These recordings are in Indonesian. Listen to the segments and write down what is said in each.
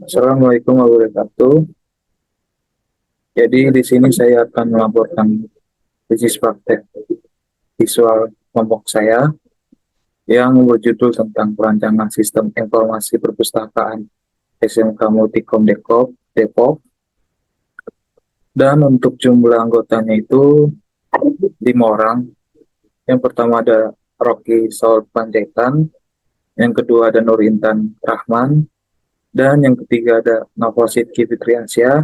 Assalamualaikum warahmatullahi wabarakatuh. Jadi di sini saya akan melaporkan bisnis praktek visual kelompok saya yang berjudul tentang perancangan sistem informasi perpustakaan SMK Multikom Depok. Dan untuk jumlah anggotanya itu 5 orang. Yang pertama ada Rocky Saul Panjaitan, yang kedua ada Nur Intan Rahman, dan yang ketiga ada Nawasid Fitriansyah,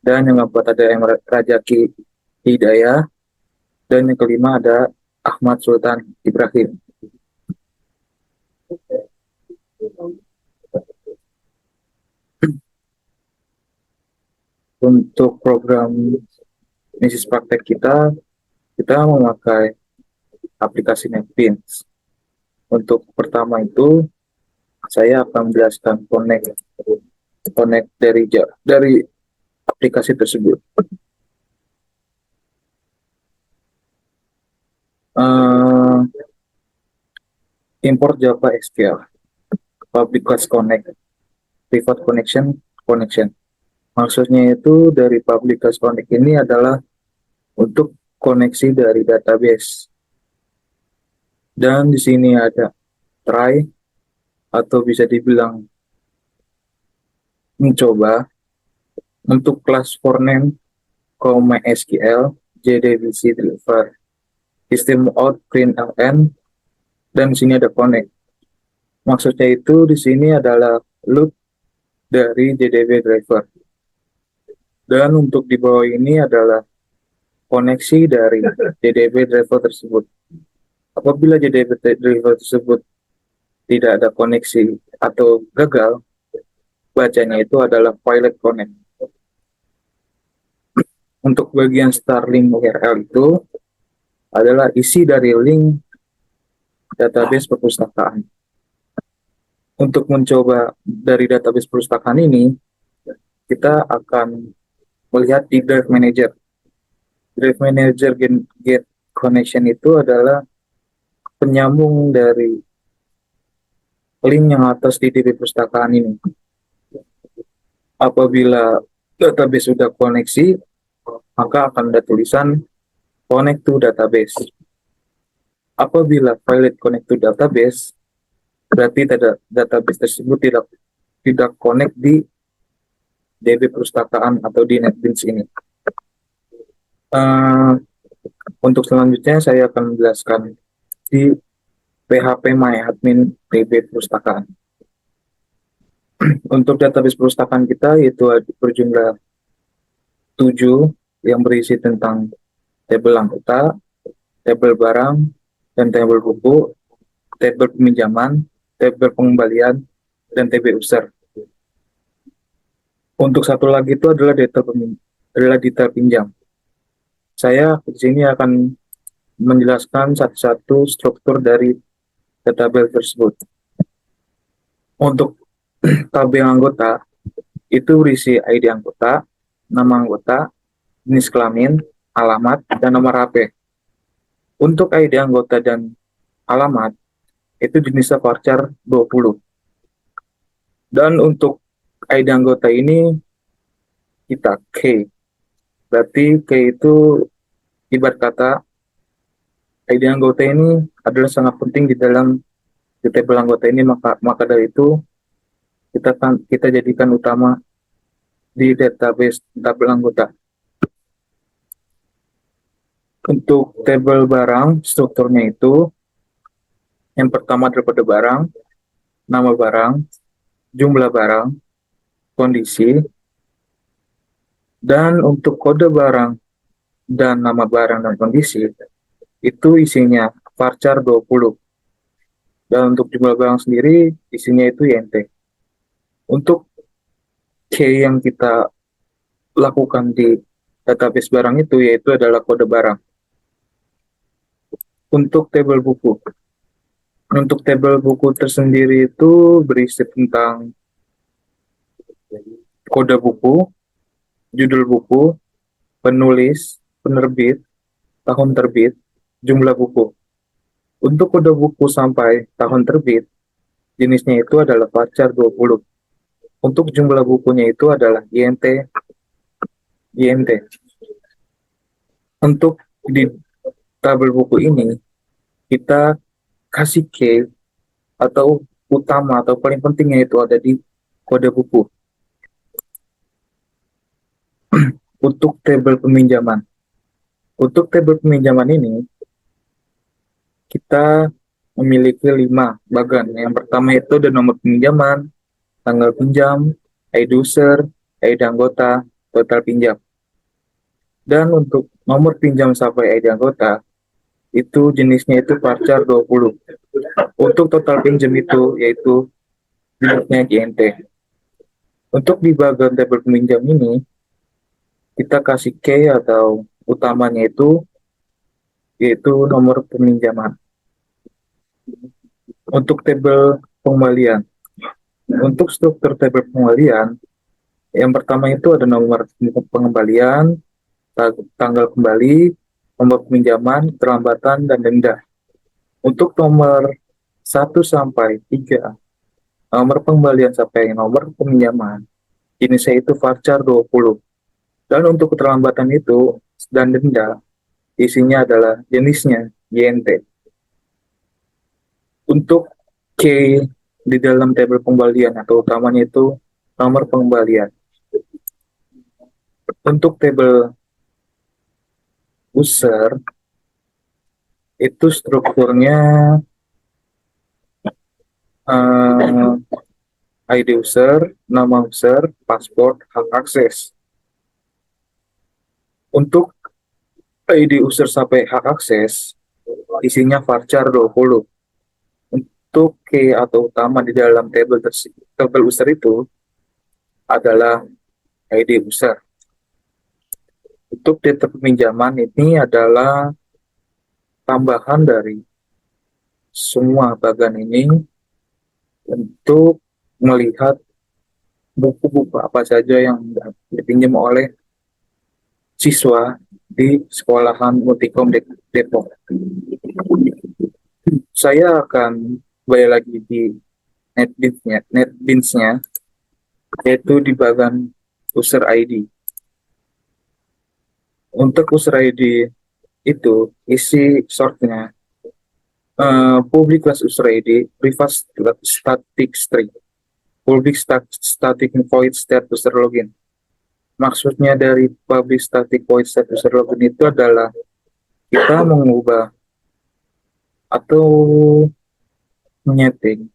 dan yang keempat ada Rajaki Hidayah, dan yang kelima ada Ahmad Sultan Ibrahim. Untuk program bisnis praktek kita memakai aplikasi NetBeans. Untuk pertama itu, saya akan menjelaskan connect dari aplikasi tersebut. Import Java SQL, Public Class Connect, Private Connection. Maksudnya itu dari Public Class Connect ini adalah untuk koneksi dari database. Dan di sini ada try atau bisa dibilang mencoba untuk kelas for name, MySQL, JDBC deliver, system out print ln, dan di sini ada connect. Maksudnya itu di sini adalah loop dari JDB driver. Dan untuk di bawah ini adalah koneksi dari JDB driver tersebut. Apabila JDB driver tersebut tidak ada koneksi atau gagal, bacanya itu adalah pilot connect. Untuk bagian Starlink URL itu adalah isi dari link database perpustakaan. Untuk mencoba dari database perpustakaan ini, kita akan melihat di Drive Manager. Drive Manager Get Connection itu adalah penyambung dari link yang atas di DB perpustakaan ini. Apabila database sudah koneksi, maka akan ada tulisan connect to database. Apabila valid connect to database, berarti database tersebut tidak connect di DB perpustakaan atau di NetBeans ini. Untuk selanjutnya saya akan menjelaskan di PHP MyAdmin DB perpustakaan. Untuk database perpustakaan kita yaitu berjumlah 7 yang berisi tentang tabel anggota, tabel barang, dan tabel buku, tabel peminjaman, tabel pengembalian, dan tabel user. Untuk satu lagi itu adalah detail pinjam. Saya di sini akan menjelaskan satu-satu struktur dari tabel tersebut. Untuk tabel anggota itu berisi ID anggota, nama anggota, jenis kelamin, alamat, dan nomor HP. Untuk ID anggota dan alamat itu jenisnya varchar 20. Dan untuk ID anggota ini kita key. Berarti key itu ibarat kata ID anggota ini adalah sangat penting di dalam tabel anggota ini, maka dari itu kita jadikan utama di database tabel anggota. Untuk tabel barang, strukturnya itu yang pertama adalah kode barang, nama barang, jumlah barang, kondisi, dan untuk kode barang dan nama barang dan kondisi itu isinya varchar 20. Dan untuk jumlah barang sendiri isinya itu INT. Untuk key yang kita lakukan di database barang itu yaitu adalah kode barang. Untuk tabel buku. Untuk tabel buku tersendiri itu berisi tentang kode buku, judul buku, penulis, penerbit, tahun terbit, jumlah buku. Untuk kode buku sampai tahun terbit, jenisnya itu adalah varchar 20. Untuk jumlah bukunya itu adalah INT, INT. Untuk di tabel buku ini, kita kasih key atau utama atau paling pentingnya itu ada di kode buku. Untuk tabel peminjaman. Untuk tabel peminjaman ini, kita memiliki 5 bagan. Yang pertama itu ada nomor peminjaman, tanggal pinjam, ID user, ID anggota, total pinjam. Dan untuk nomor pinjam sampai ID anggota, itu jenisnya itu varchar 20. Untuk total pinjam itu, yaitu jenisnya GNT. Untuk di bagian tabel peminjam ini, kita kasih key atau utamanya itu, yaitu nomor peminjaman. Untuk tabel pengembalian. Untuk struktur tabel pengembalian, yang pertama itu ada nomor pengembalian, tanggal kembali, nomor peminjaman, keterlambatan, dan denda. Untuk nomor 1 sampai 3, nomor pengembalian sampai nomor peminjaman, jenisnya itu varchar 20. Dan untuk keterlambatan itu dan denda, isinya adalah jenisnya YNT. Untuk K di dalam tabel pengembalian atau utamanya itu nomor pengembalian. Untuk tabel user, itu strukturnya ID user, nama user, paspor, hak akses. Untuk ID user sampai hak akses, isinya varchar 20. Untuk key atau utama di dalam tabel user itu adalah ID user. Untuk data peminjaman ini adalah tambahan dari semua bagan ini untuk melihat buku-buku apa saja yang dipinjam oleh siswa di sekolahan Multikom Depok. Saya akan kembali lagi di NetBeans-nya, yaitu di bagian user ID. Untuk user ID itu isi shortnya public class user ID, private static string, public static void state user login. Maksudnya dari public static void state user login itu adalah kita mengubah atau menyeting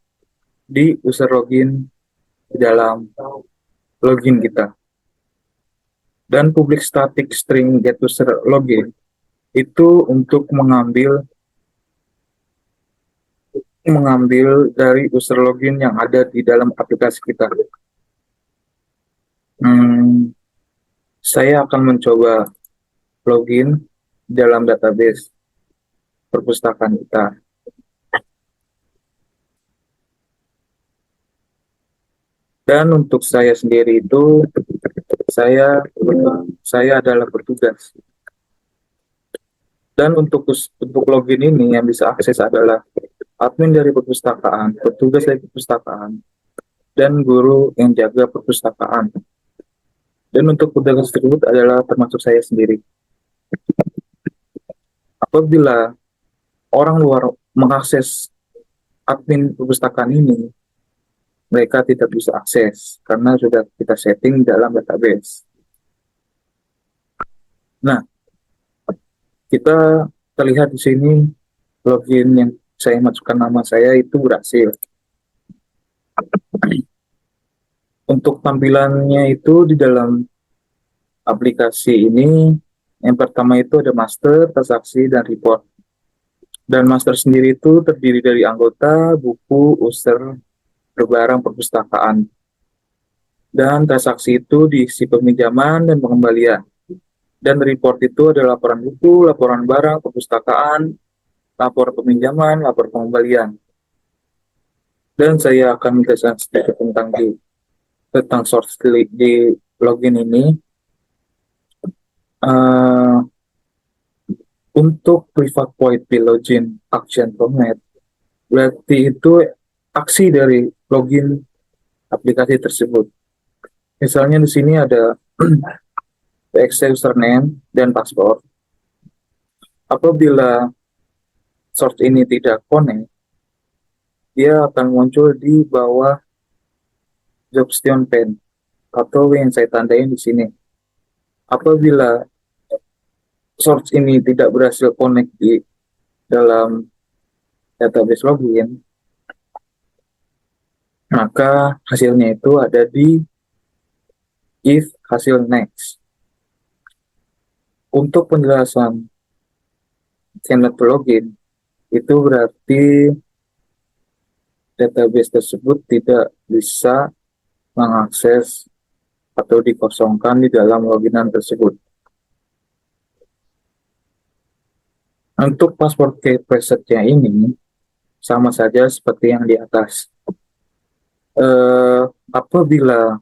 di user login di dalam login kita. Dan public static string get user login itu untuk mengambil dari user login yang ada di dalam aplikasi kita. Saya akan mencoba login dalam database perpustakaan kita. Dan untuk saya sendiri itu, saya adalah petugas. Dan untuk login ini yang bisa akses adalah admin dari perpustakaan, petugas dari perpustakaan, dan guru yang jaga perpustakaan. Dan untuk petugas tersebut adalah termasuk saya sendiri. Apabila orang luar mengakses admin perpustakaan ini, mereka tidak bisa akses karena sudah kita setting dalam database. Nah, kita terlihat di sini login yang saya masukkan nama saya itu berhasil. Untuk tampilannya itu di dalam aplikasi ini, yang pertama itu ada master, transaksi, dan report. Dan master sendiri itu terdiri dari anggota, buku, user, berbarang, perpustakaan. Dan transaksi itu diisi peminjaman dan pengembalian. Dan report itu ada laporan buku, laporan barang, perpustakaan, lapor peminjaman, lapor pengembalian. Dan saya akan menjelaskan sedikit tentang source di login ini. Untuk private void login action format, berarti itu aksi dari login aplikasi tersebut. Misalnya di sini ada PXC username dan password. Apabila source ini tidak connect, dia akan muncul di bawah Jobstion pane atau yang saya tandain di sini. Apabila source ini tidak berhasil connect di dalam database login, maka hasilnya itu ada di if hasil next. Untuk penjelasan cannot login, itu berarti database tersebut tidak bisa mengakses atau dikosongkan di dalam loginan tersebut. Untuk password key presetnya ini sama saja seperti yang di atas. Apabila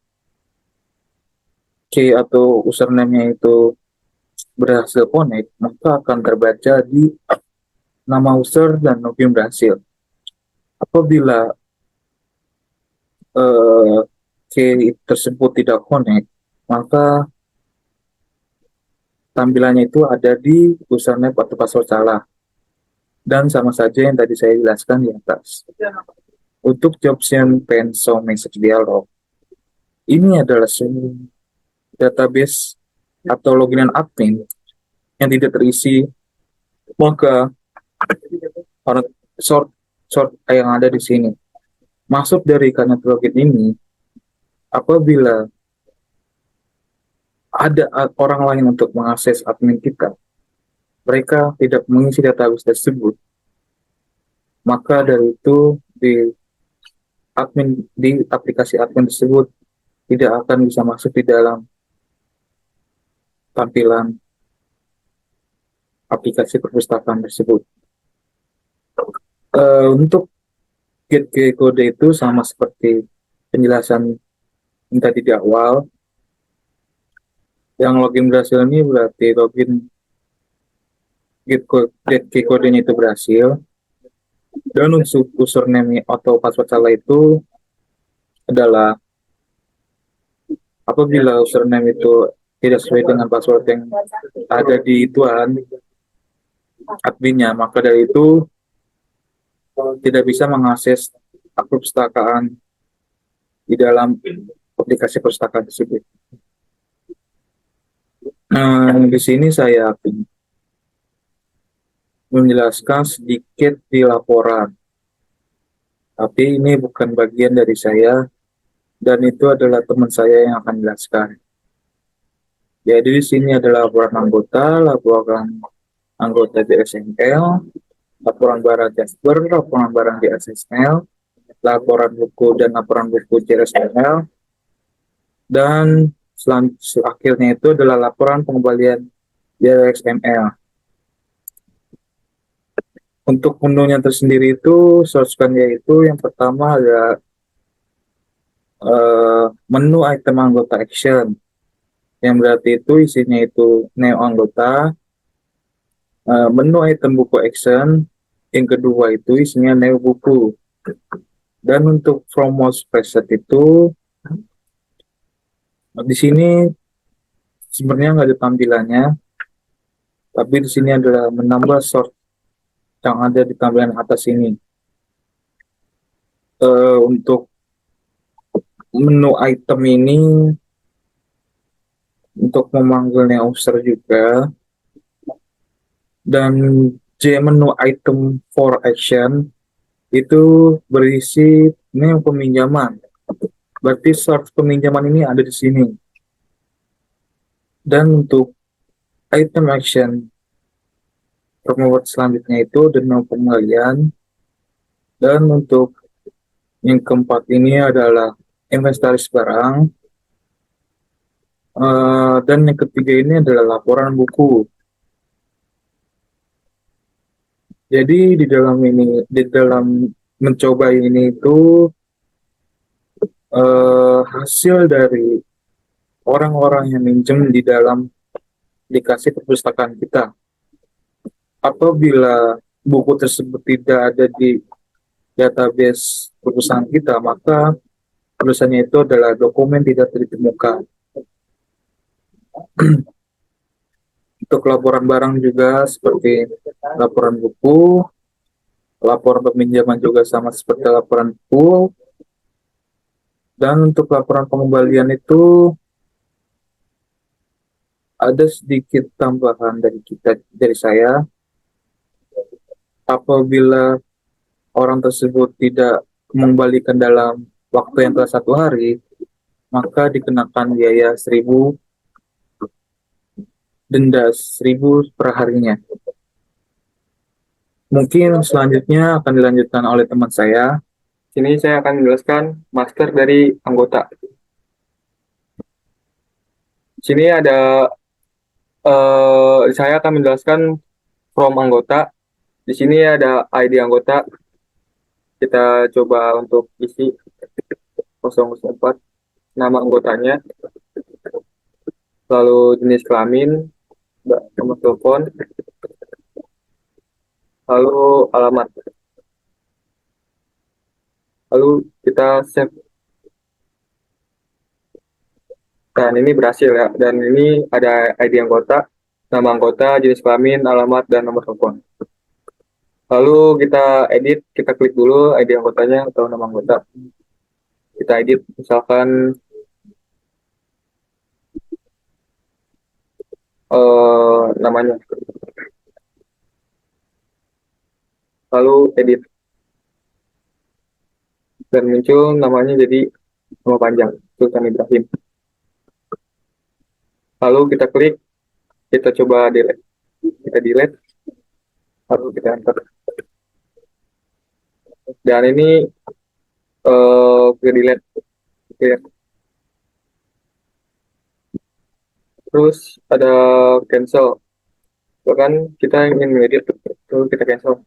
key atau username-nya itu berhasil connect, maka akan terbaca di nama user dan login berhasil. Apabila key tersebut tidak connect, maka tampilannya itu ada di username atau password salah. Dan sama saja yang tadi saya jelaskan di atas. Untuk Jobstion pane show message dialog, ini adalah database atau loginan admin yang tidak terisi, maka sort yang ada di sini. Maksud dari karena login ini, apabila ada orang lain untuk mengakses admin kita, mereka tidak mengisi database tersebut, maka dari itu di aplikasi admin tersebut tidak akan bisa masuk di dalam tampilan aplikasi perpustakaan tersebut. Untuk gateway kode itu sama seperti penjelasan yang tadi di awal. Yang login berhasil ini berarti login gateway kodenya itu berhasil. Dan untuk username atau password salah itu adalah apabila username itu tidak sesuai dengan password yang ada di tuan adminnya, maka dari itu tidak bisa mengakses perpustakaan di dalam aplikasi perpustakaan tersebut. Di sini saya menjelaskan sedikit di laporan, tapi ini bukan bagian dari saya, dan itu adalah teman saya yang akan jelaskan. Jadi di sini adalah laporan anggota di SML, laporan barang Jasper, laporan barang di SSL, laporan buku dan laporan buku JSML, dan akhirnya itu adalah laporan pengembalian JXML. Untuk menunya tersendiri itu, source-nya yaitu yang pertama ada menu item anggota action, yang berarti itu isinya itu name anggota. Menu item buku action, yang kedua itu isinya name buku. Dan untuk from most preset itu di sini sebenarnya nggak ada tampilannya, tapi di sini adalah menambah sort yang ada di tampilan atas ini. Untuk menu item ini untuk memanggil new user juga, dan menu item for action itu berisi ini peminjaman, berarti source peminjaman ini ada di sini. Dan untuk item action promote selanjutnya itu dana pengembalian, dan untuk yang keempat ini adalah inventaris barang, dan yang ketiga ini adalah laporan buku. Jadi di dalam mencoba ini itu hasil dari orang-orang yang minjem di dalam aplikasi perpustakaan kita. Apabila buku tersebut tidak ada di database perpustakaan kita, maka Tulisannya itu adalah dokumen tidak ditemukan. Untuk laporan barang juga seperti laporan buku, laporan peminjaman juga sama seperti laporan buku, dan untuk laporan pengembalian itu ada sedikit tambahan dari saya. Apabila orang tersebut tidak mengembalikan dalam waktu yang telah 1 hari, maka dikenakan biaya 1.000, denda 1.000 per harinya. Mungkin selanjutnya akan dilanjutkan oleh teman saya. Sini saya akan menjelaskan master dari anggota. Sini ada saya akan menjelaskan from anggota. Di sini ada ID anggota. Kita coba untuk isi 004, nama anggotanya, lalu jenis kelamin, nomor telepon, lalu alamat. Lalu kita save. Dan ini berhasil ya. Dan ini ada ID anggota, nama anggota, jenis kelamin, alamat, dan nomor telepon. Lalu kita edit, kita klik dulu ID anggotanya atau nama anggota. Kita edit, misalkan namanya. Lalu edit. Dan muncul namanya jadi nama panjang, Sultan Ibrahim. Lalu kita klik, kita coba delete. Kita delete, lalu kita enter. Dan ini kita delete. Terus ada cancel. Bahkan kita ingin mengedit, lalu kita cancel.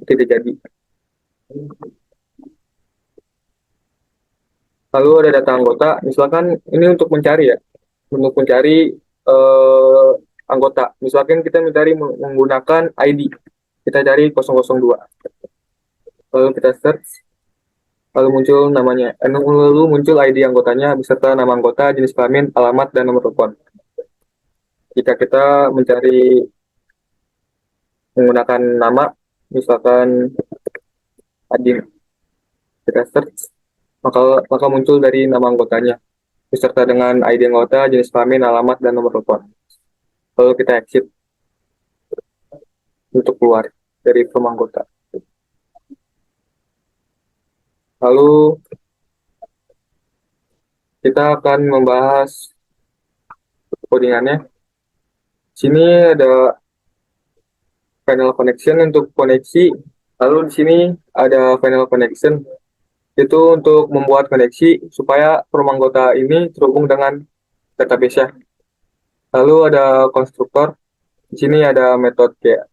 Tidak jadi. Lalu ada data anggota, misalkan ini untuk mencari ya, untuk mencari eh, anggota. Misalkan kita mencari menggunakan ID, kita cari 002. Lalu kita search, lalu muncul namanya, lalu muncul ID anggotanya beserta nama anggota, jenis kelamin, alamat, dan nomor telepon. Jika kita mencari menggunakan nama, misalkan Adin, kita search, maka muncul dari nama anggotanya beserta dengan ID anggota, jenis kelamin, alamat, dan nomor telepon. Lalu kita exit untuk keluar dari form anggota. Lalu kita akan membahas codingannya. Sini ada panel connection untuk koneksi. Lalu di sini ada panel connection itu untuk membuat koneksi supaya form anggota ini terhubung dengan database-nya. Lalu ada konstruktor. Di sini ada metode kayak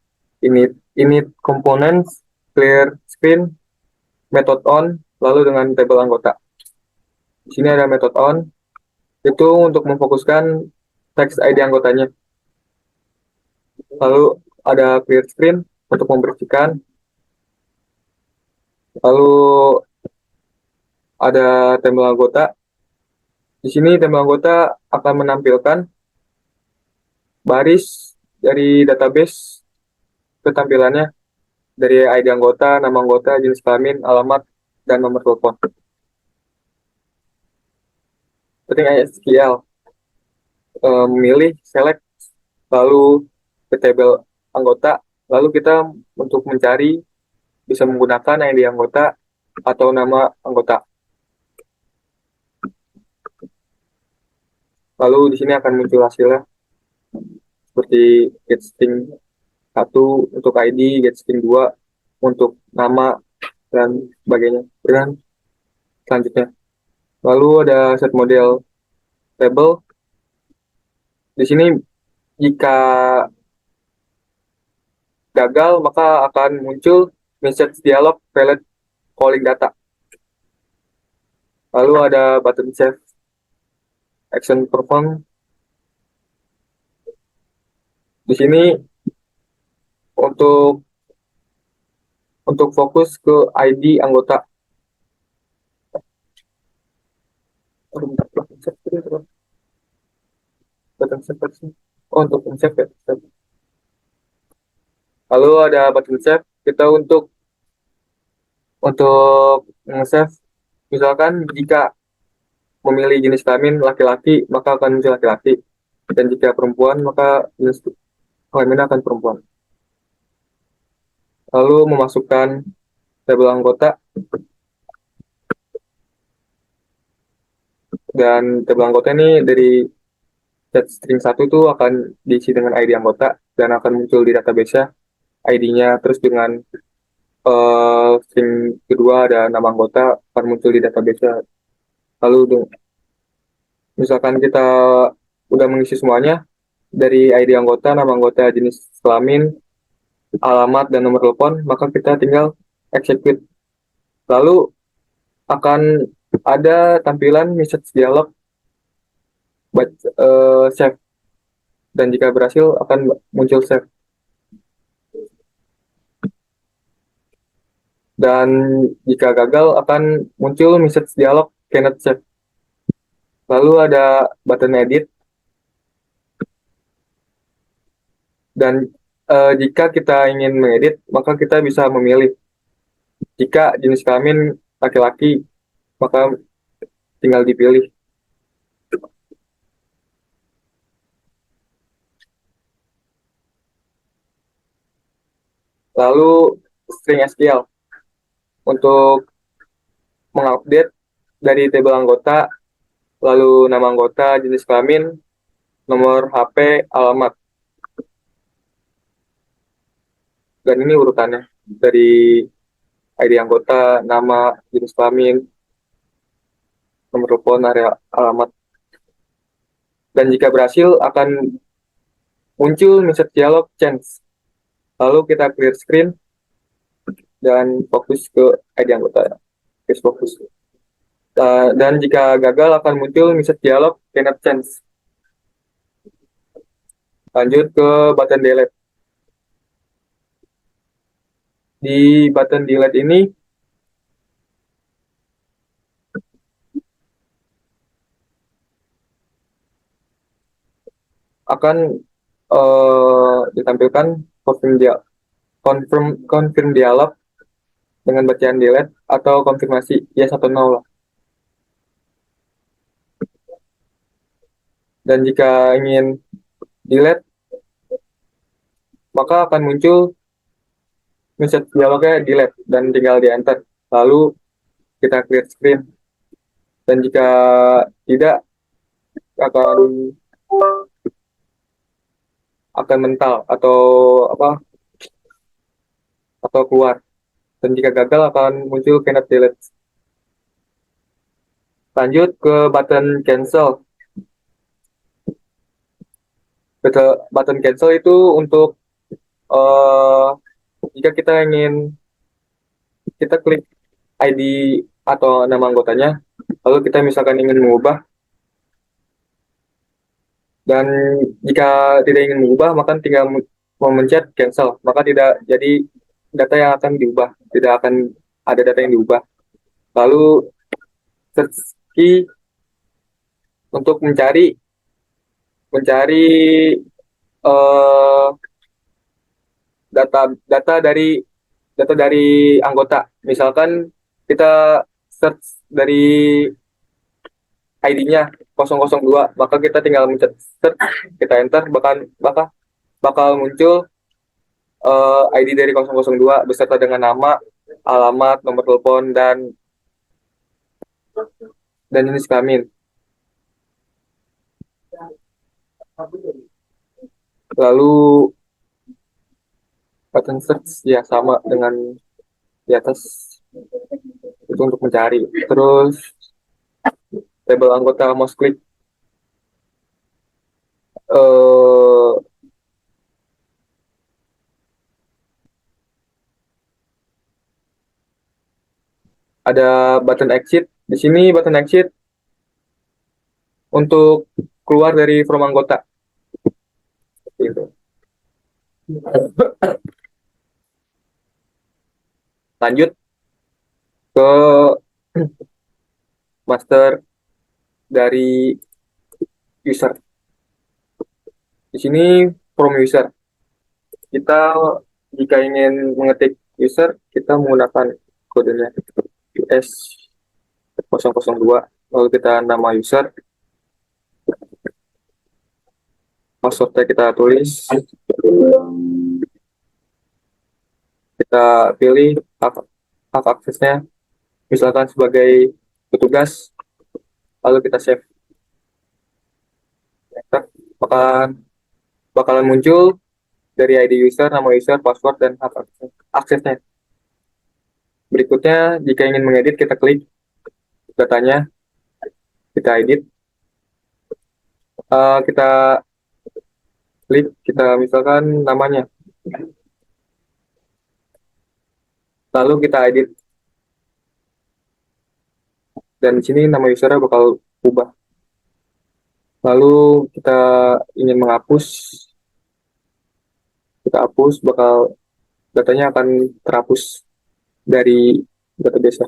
init components, clear screen, method on, lalu dengan tabel anggota. Di sini ada method on, itu untuk memfokuskan teks ID anggotanya. Lalu ada clear screen untuk membersihkan. Lalu ada tabel anggota. Di sini tabel anggota akan menampilkan baris dari database ketampilannya dari ID anggota, nama anggota, jenis kelamin, alamat, dan nomor telepon. Penting SQL, memilih, select, lalu ke tabel anggota, lalu kita untuk mencari bisa menggunakan ID anggota atau nama anggota. Lalu di sini akan muncul hasilnya seperti getString 1 untuk ID, getString 2 untuk nama, dan sebagainya. Dan selanjutnya. Lalu ada set model table. Di sini jika gagal maka akan muncul message dialog valid calling data. Lalu ada button save action perform. Di sini untuk fokus ke ID anggota. Aduh, bentar, button set itu apa? Button set, button set. Oh, untuk set ya. Set. Lalu ada button set kita untuk nge-save, misalkan jika memilih jenis kelamin laki-laki maka akan muncul laki-laki, dan jika perempuan maka jenis kelaminnya akan perempuan. Lalu memasukkan tabel anggota, dan tabel anggota ini dari set string satu itu akan diisi dengan ID anggota dan akan muncul di database-nya ID-nya, terus dengan string kedua ada nama anggota akan muncul di database-nya. Lalu misalkan kita udah mengisi semuanya dari ID anggota, nama anggota, jenis kelamin, alamat, dan nomor telepon, maka kita tinggal execute. Lalu akan ada tampilan message dialog save, dan jika berhasil akan muncul save, dan jika gagal akan muncul message dialog cannot save. Lalu ada button edit, dan jika kita ingin mengedit maka kita bisa memilih, jika jenis kelamin laki-laki maka tinggal dipilih. Lalu string SQL untuk mengupdate dari tabel anggota, lalu nama anggota, jenis kelamin, nomor HP, alamat, dan ini urutannya dari ID anggota, nama, jenis kelamin, nomor telepon, area, alamat. Dan jika berhasil akan muncul message dialog change. Lalu kita clear screen dan fokus ke ID anggota. Case fokus. Dan jika gagal akan muncul message dialog cannot change. Lanjut ke button delete. Di button delete ini akan ditampilkan confirm dialog dengan bacaan delete atau konfirmasi yes atau no lah. Dan jika ingin delete maka akan muncul message dialognya delete dan tinggal di enter. Lalu kita clear screen, dan jika tidak akan mental atau apa atau keluar, dan jika gagal akan muncul cannot delete. Lanjut ke button cancel. Button cancel itu untuk uh, jika kita ingin kita klik ID atau nama anggotanya, lalu kita misalkan ingin mengubah, dan jika tidak ingin mengubah maka tinggal memencet cancel, maka tidak jadi data yang akan diubah, tidak akan ada data yang diubah. Lalu search key untuk mencari mencari uh, data data dari anggota. Misalkan kita search dari ID-nya 002, maka kita tinggal mencet search, kita enter, bakal muncul ID dari 002 beserta dengan nama, alamat, nomor telepon, dan jenis kelamin. Lalu button search ya sama dengan di atas, itu untuk mencari. Terus label anggota mouse click, eh, ada button exit. Di sini button exit untuk keluar dari form anggota. Gitu. Lanjut ke master dari user. Di sini from user. Kita jika ingin mengetik user, kita menggunakan kodenya US002. Lalu kita nama user, passwordnya kita tulis, kita pilih hak aksesnya, misalkan sebagai petugas, lalu kita save. Bakalan bakalan muncul dari ID user, nama user, password, dan hak aksesnya. Berikutnya, jika ingin mengedit, kita klik datanya, kita edit, kita klik, kita misalkan namanya, lalu kita edit, dan di sini nama usernya bakal ubah. Lalu kita ingin menghapus, kita hapus, datanya akan terhapus dari database.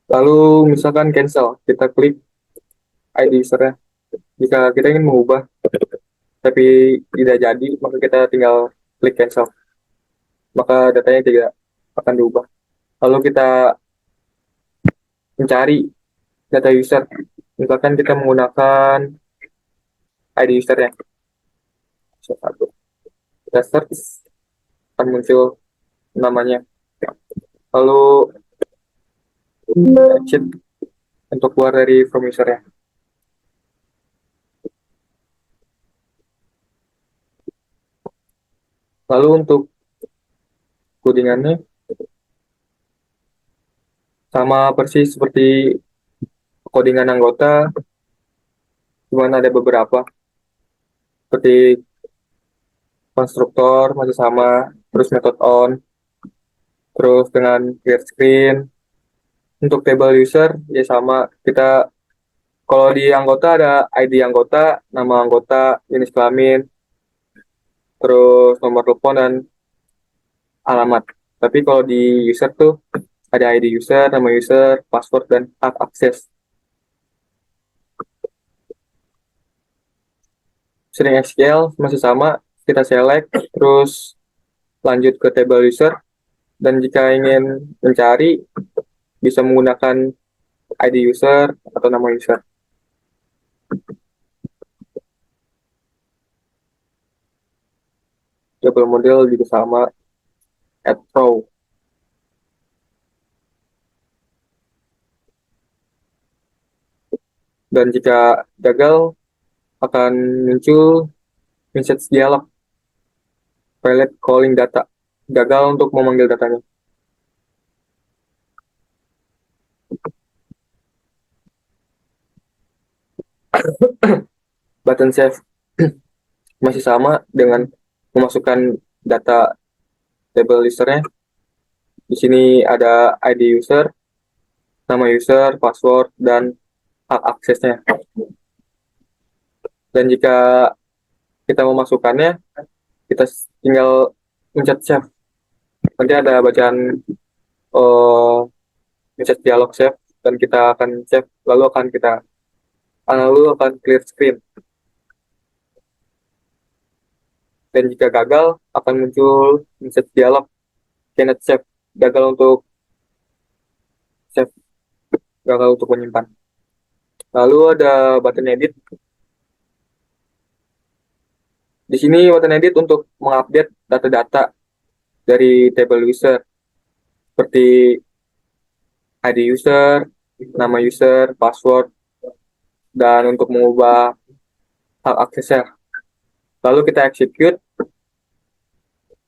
Lalu misalkan cancel, kita klik ID usernya. Jika kita ingin mengubah tapi tidak jadi, maka kita tinggal klik cancel. Maka datanya tidak akan diubah. Lalu kita mencari data user. Misalkan kita menggunakan ID usernya. Kita search, akan muncul namanya. Lalu exit untuk keluar dari from usernya. Lalu untuk codingannya sama persis seperti codingan anggota, cuma ada beberapa seperti konstruktor masih sama, terus method on, terus dengan clear screen. Untuk table user ya sama, kita kalau di anggota ada ID anggota, nama anggota, jenis kelamin, terus nomor telepon dan alamat. Tapi kalau di user tuh ada ID user, nama user, password, dan hak akses. String SQL masih sama, kita select, terus lanjut ke table user, dan jika ingin mencari, bisa menggunakan ID user atau nama user. Table model juga sama, add row. Dan jika gagal, akan muncul message dialog, failed calling data, gagal untuk memanggil datanya. Button save masih sama dengan memasukkan data table usernya. Di sini ada ID user, nama user, password, dan hak aksesnya. Dan jika kita memasukkannya, kita tinggal mencet save. Nanti ada bacaan message dialog save, dan kita akan save, lalu akan clear screen. Dan jika gagal, akan muncul message dialog cannot save, gagal untuk save, gagal untuk menyimpan. Lalu ada button edit. Di sini button edit untuk mengupdate data-data dari table user seperti ID user, nama user, password, dan untuk mengubah hak aksesnya. Lalu kita execute,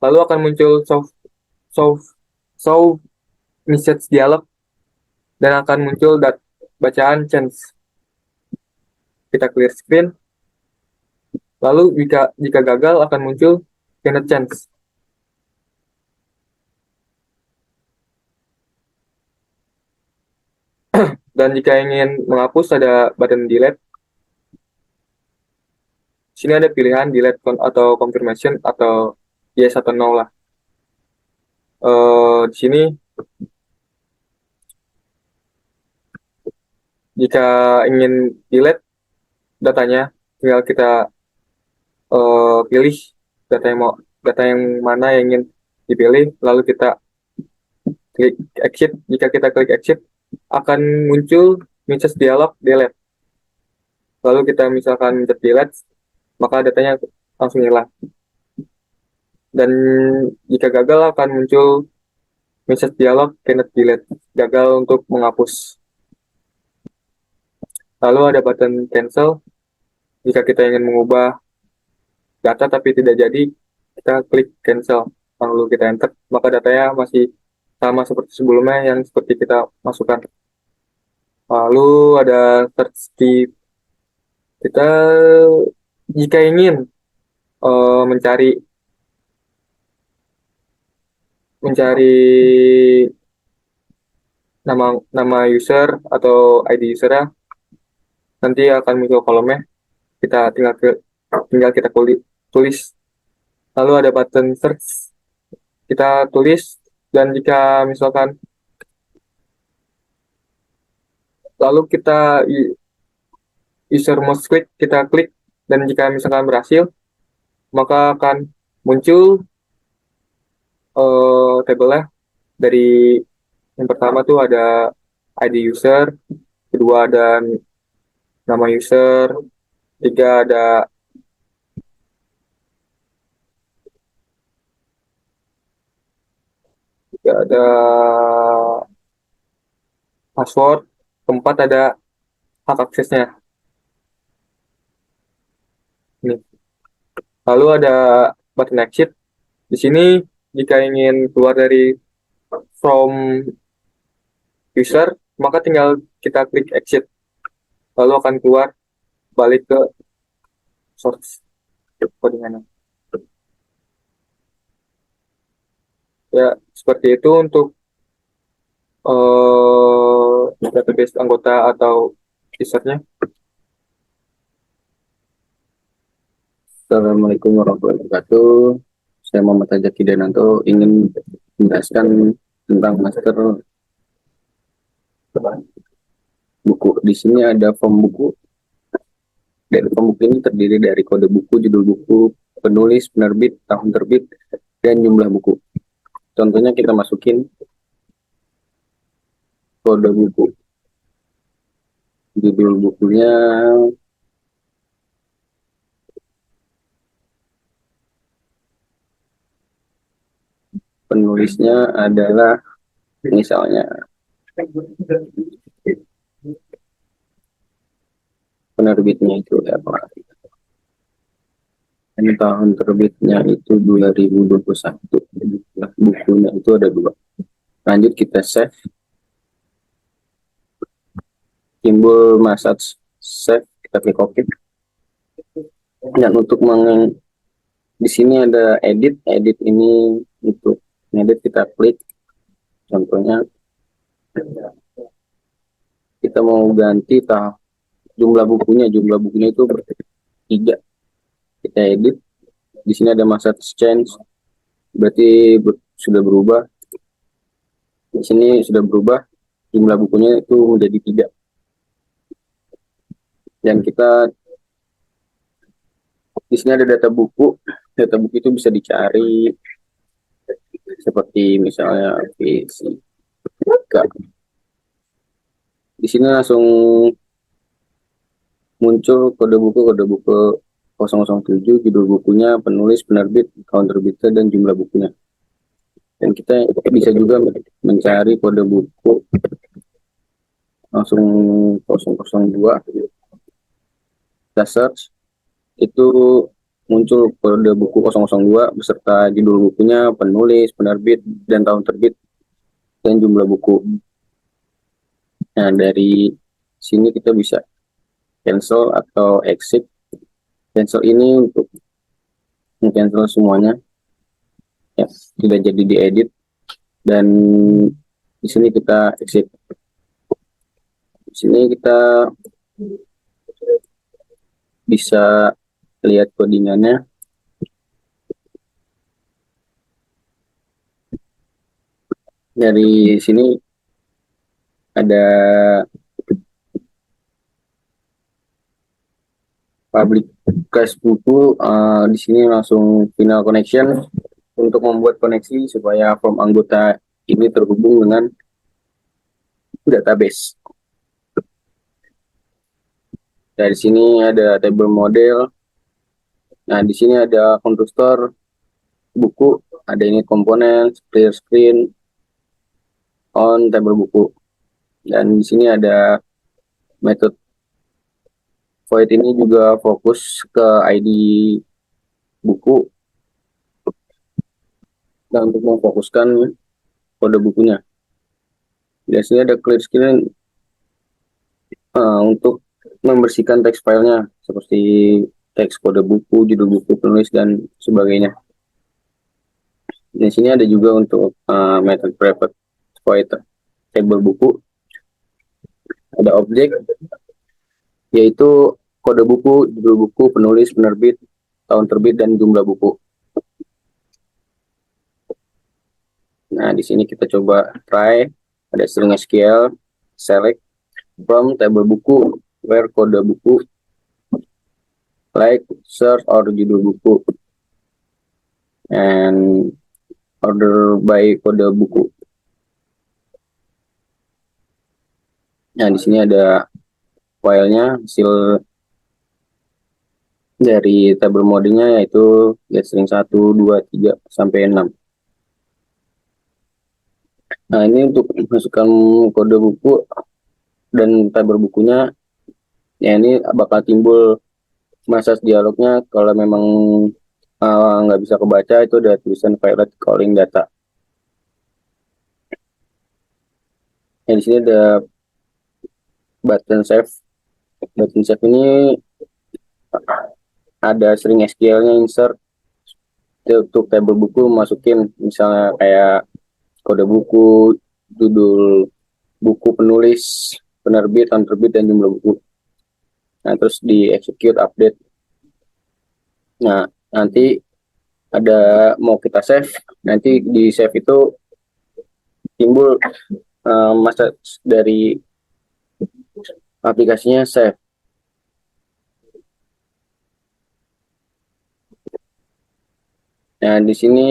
lalu akan muncul show message dialog, dan akan muncul bacaan change. Kita clear screen, lalu jika gagal akan muncul cannot change. Dan jika ingin menghapus ada button delete. Sini ada pilihan delete atau confirmation atau yes atau no lah. Di sini Jika ingin delete datanya, tinggal kita pilih data yang mana yang ingin dipilih, lalu kita klik exit. Jika kita klik exit, akan muncul message dialog delete. Lalu kita misalkan mencet delete, maka datanya langsung hilang. Dan jika gagal akan muncul message dialog cannot delete, gagal untuk menghapus. Lalu ada button cancel. Jika kita ingin mengubah data tapi tidak jadi, kita klik cancel. Lalu kita enter, maka datanya masih sama seperti sebelumnya yang seperti kita masukkan. Lalu ada search key. Kita jika ingin mencari mencari nama nama user atau ID usernya, nanti akan muncul kolomnya. Kita tinggal kita tulis. Lalu ada button search. Kita tulis, dan jika misalkan lalu kita user most click, kita klik, dan jika misalkan berhasil, maka akan muncul tabelnya. Dari yang pertama tuh ada ID user, kedua ada nama user, tiga ada password, keempat ada hak aksesnya. Nih. Lalu ada button exit. Di sini jika ingin keluar dari from user, maka tinggal kita klik exit. Lalu akan keluar balik ke source codingannya. Ya, seperti itu untuk database anggota atau usernya. Assalamualaikum warahmatullahi wabarakatuh. Saya Muhammad Hajat Hidananto ingin menjelaskan tentang master buku. Di sini ada form buku. Dan form buku ini terdiri dari kode buku, judul buku, penulis, penerbit, tahun terbit, dan jumlah buku. Contohnya kita masukin kode buku. Judul bukunya penulisnya adalah misalnya penerbitnya itu apa? Dan tahun terbitnya itu 2021. Bukunya itu ada 2. Lanjut kita save. Timbul message save, kita klik OK. Dan untuk di sini ada edit ini untuk edit kita klik. Contohnya kita mau ganti jumlah bukunya itu 3. Kita edit. Di sini ada message change, berarti sudah berubah. Di sini sudah berubah, jumlah bukunya itu menjadi 3. Dan kita di sini ada data buku. Data buku itu bisa dicari seperti misalnya fisika. Di sini langsung muncul kode buku 007, judul bukunya, penulis, penerbit, tahun terbitnya, dan jumlah bukunya. Dan kita bisa juga mencari kode buku langsung 002. Kita search, itu muncul kode buku 002 beserta judul bukunya, penulis, penerbit, dan tahun terbit, dan jumlah buku. Nah, dari sini kita bisa cancel atau exit. Cancel ini untuk cancel semuanya, ya, tidak jadi diedit. Dan di sini kita exit. Di sini kita bisa lihat codingannya. Dari sini ada publish buku. Di sini langsung final connection untuk membuat koneksi supaya form anggota ini terhubung dengan database. Dari sini ada table model. Nah, di sini ada constructor buku, ada ini komponen, clear screen, on table buku. Dan di sini ada method void ini juga fokus ke ID buku dan untuk memfokuskan kode bukunya. Biasanya ada clear screen untuk membersihkan teks filenya seperti teks kode buku, judul buku, penulis dan sebagainya. Di sini ada juga untuk method private void table buku. Ada objek yaitu kode buku, judul buku, penulis, penerbit, tahun terbit dan jumlah buku. Nah, di sini kita coba try. Ada string SQL, select from table buku, where kode buku, like, search, or judul buku, and order by kode buku. Nah, di sini ada filenya, hasil dari tabel modenya yaitu getString 1, 2, 3, sampai 6. Nah, ini untuk masukkan kode buku dan tabel bukunya, ya ini bakal timbul message dialognya kalau memang nggak bisa kebaca, itu ada tulisan violate calling data. Nah, di sini ada button save. Button save ini ada string SQL-nya insert untuk tabel buku, masukin misalnya kayak kode buku, judul buku, penulis, penerbit, tahun terbit, dan jumlah buku. Nah, terus di execute update. Nah, nanti ada mau kita save, nanti di save itu timbul message dari aplikasinya save. Nah, di sini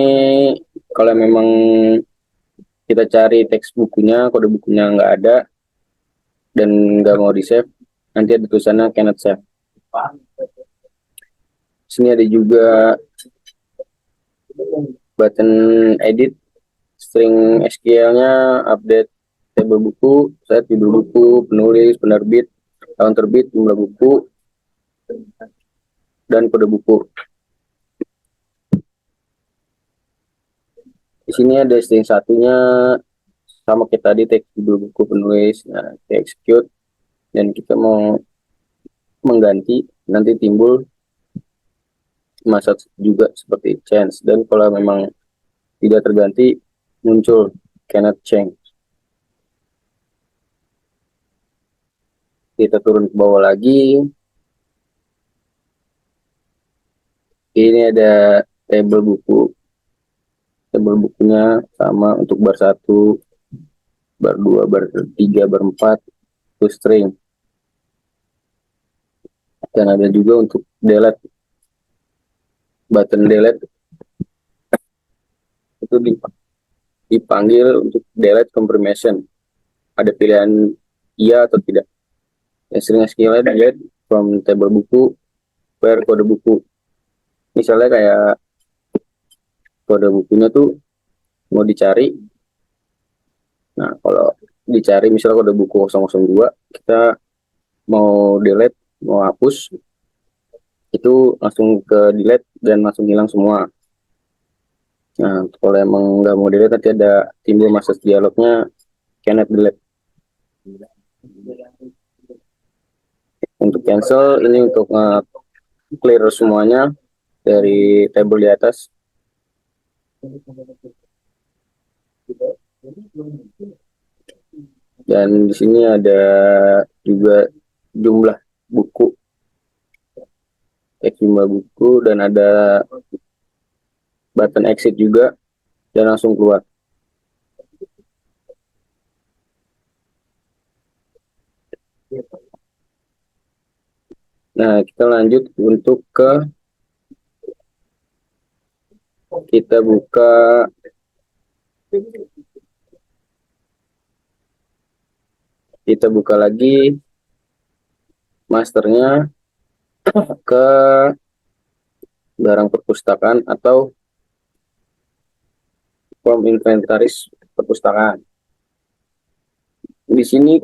kalau memang kita cari teks bukunya, kode bukunya nggak ada dan nggak mau di save, nanti ada tulisannya cannot save. Sini ada juga button edit, string SQL-nya update table buku, set judul buku, penulis, penerbit, tahun terbit, jumlah buku, dan kode buku. Di sini ada string satunya sama kita tadi, teks judul buku, penulis. Nah, kita execute dan kita mau mengganti, nanti timbul message juga seperti change, dan kalau memang tidak terganti muncul cannot change. Kita turun ke bawah lagi, ini ada table buku. Table bukunya sama untuk bar 1, bar 2, bar 3, bar 4 itu string. Dan ada juga untuk delete, button delete itu dipanggil untuk delete confirmation, ada pilihan iya atau tidak. String SQL delete from table buku where kode buku, misalnya kayak kode bukunya tuh mau dicari. Nah, kalau dicari misalnya kode buku 002, kita mau delete, mau hapus, itu langsung ke delete dan langsung hilang semua. Nah, kalau emang nggak mau delete, nanti ada timbul message dialognya cannot delete. Untuk cancel, ini untuk clear semuanya dari table di atas. Dan di sini ada juga jumlah buku, teks jumlah buku, dan ada button exit juga dan langsung keluar. Nah, kita lanjut untuk kita buka lagi masternya ke barang perpustakaan atau form inventaris perpustakaan. Di sini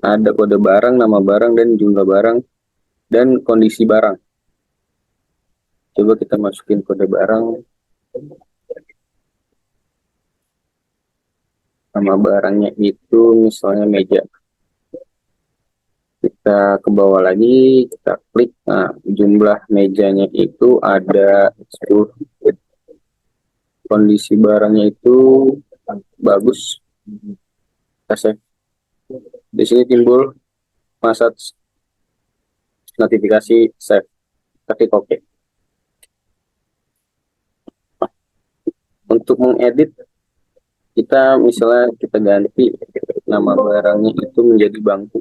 ada kode barang, nama barang, dan jumlah barang, dan kondisi barang. Coba kita masukin kode barang. Nama barangnya itu misalnya meja. Kita ke bawah lagi, kita klik. Nah, jumlah mejanya itu ada 10. Kondisi barangnya itu bagus. Kita save. Di sini timbul message notifikasi save. Ketik OK. Untuk mengedit, kita misalnya kita ganti nama barangnya itu menjadi bangku.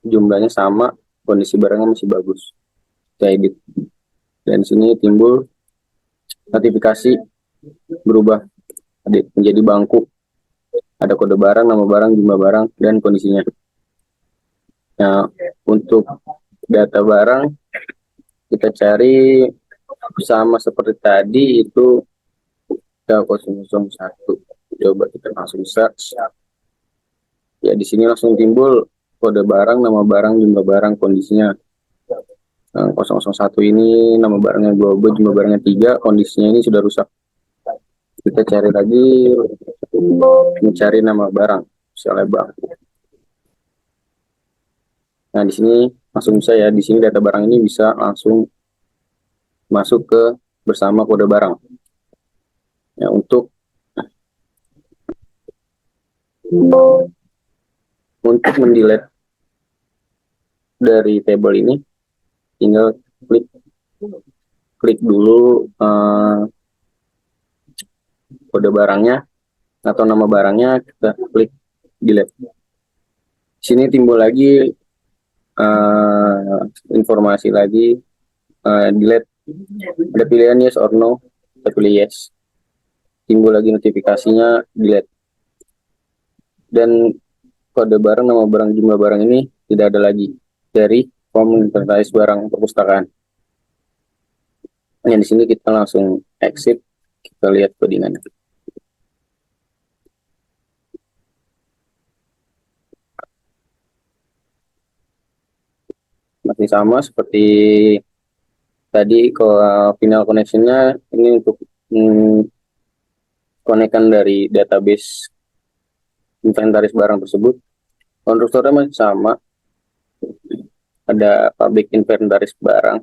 Jumlahnya sama, kondisi barangnya masih bagus. Kita edit. Dan sini timbul notifikasi berubah menjadi bangku. Ada kode barang, nama barang, jumlah barang, dan kondisinya. Nah, untuk data barang kita cari sama seperti tadi itu 001. Coba kita langsung search. Ya, di sini langsung timbul kode barang, nama barang, jumlah barang, kondisinya. 001 ini nama barangnya 2, jumlah barangnya 3, kondisinya ini sudah rusak. Kita cari lagi, mencari nama barang, misalnya bangku. Nah, di sini langsung bisa ya, di sini data barang ini bisa langsung masuk ke bersama kode barang. Ya, untuk mendelete dari table ini, tinggal klik dulu kode barangnya atau nama barangnya, kita klik delete. Sini timbul lagi informasi lagi, delete. Ada pilihan yes or no, kita pilih yes. Timbul lagi notifikasinya delete. Dan kode barang, nama barang, jumlah barang ini tidak ada lagi dari form inventaris barang perpustakaan. Yang di sini kita langsung exit, kita lihat codingannya. Masih sama seperti tadi, final connectionnya ini untuk konekkan dari database inventaris barang tersebut. Konstruktornya masih sama, ada public inventaris barang,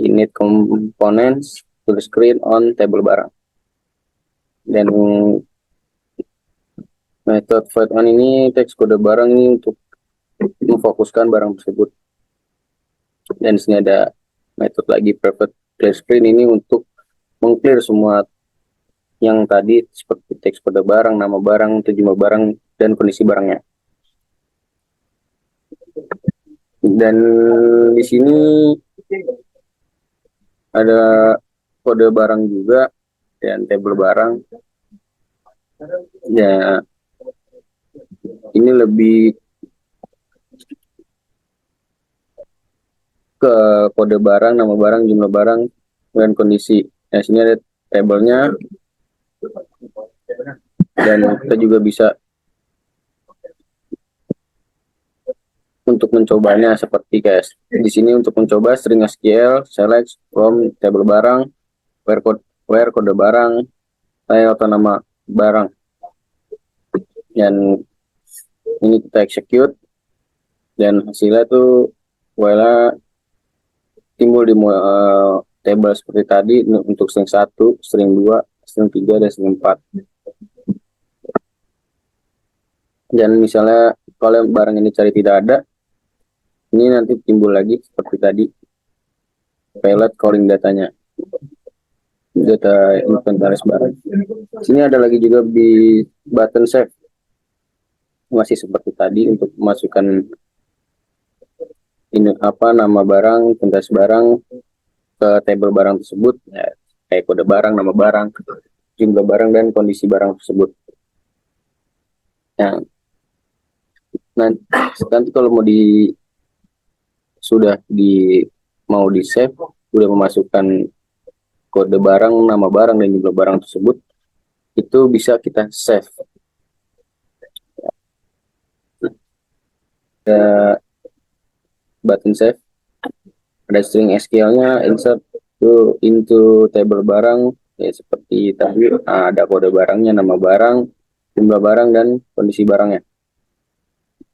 init components to the screen on table barang. Dan method void on ini teks kode barang ini untuk memfokuskan barang tersebut. Dan di sini ada metode lagi private clear screen ini untuk mengclear semua yang tadi seperti teks kode barang, nama barang, jumlah barang, dan kondisi barangnya. Dan di sini ada kode barang juga dan table barang. Ya, ini lebih ke kode barang, nama barang, jumlah barang, dan kondisi. Nah, sini ada tabelnya, dan kita juga bisa untuk mencobanya seperti guys. Di sini untuk mencoba string SQL, select from table barang, where kode barang, file atau nama barang. Dan ini kita execute, dan hasilnya tuh timbul di table seperti tadi untuk string 1, string 2, string 3, dan string 4. Dan misalnya kalau barang ini cari tidak ada, ini nanti timbul lagi seperti tadi, pilot calling datanya, data inventaris barang. Sini ada lagi juga di button save. masih seperti tadi untuk memasukkan ini nama barang, identitas barang ke table barang tersebut, ya, kayak kode barang, nama barang, jumlah barang dan kondisi barang tersebut. Nah, nanti kalau sudah mau di save, sudah memasukkan kode barang, nama barang dan jumlah barang tersebut, itu bisa kita save. Ada button save, ada string SQL-nya, insert into table barang, ya seperti tadi, ada kode barangnya, nama barang, jumlah barang dan kondisi barangnya.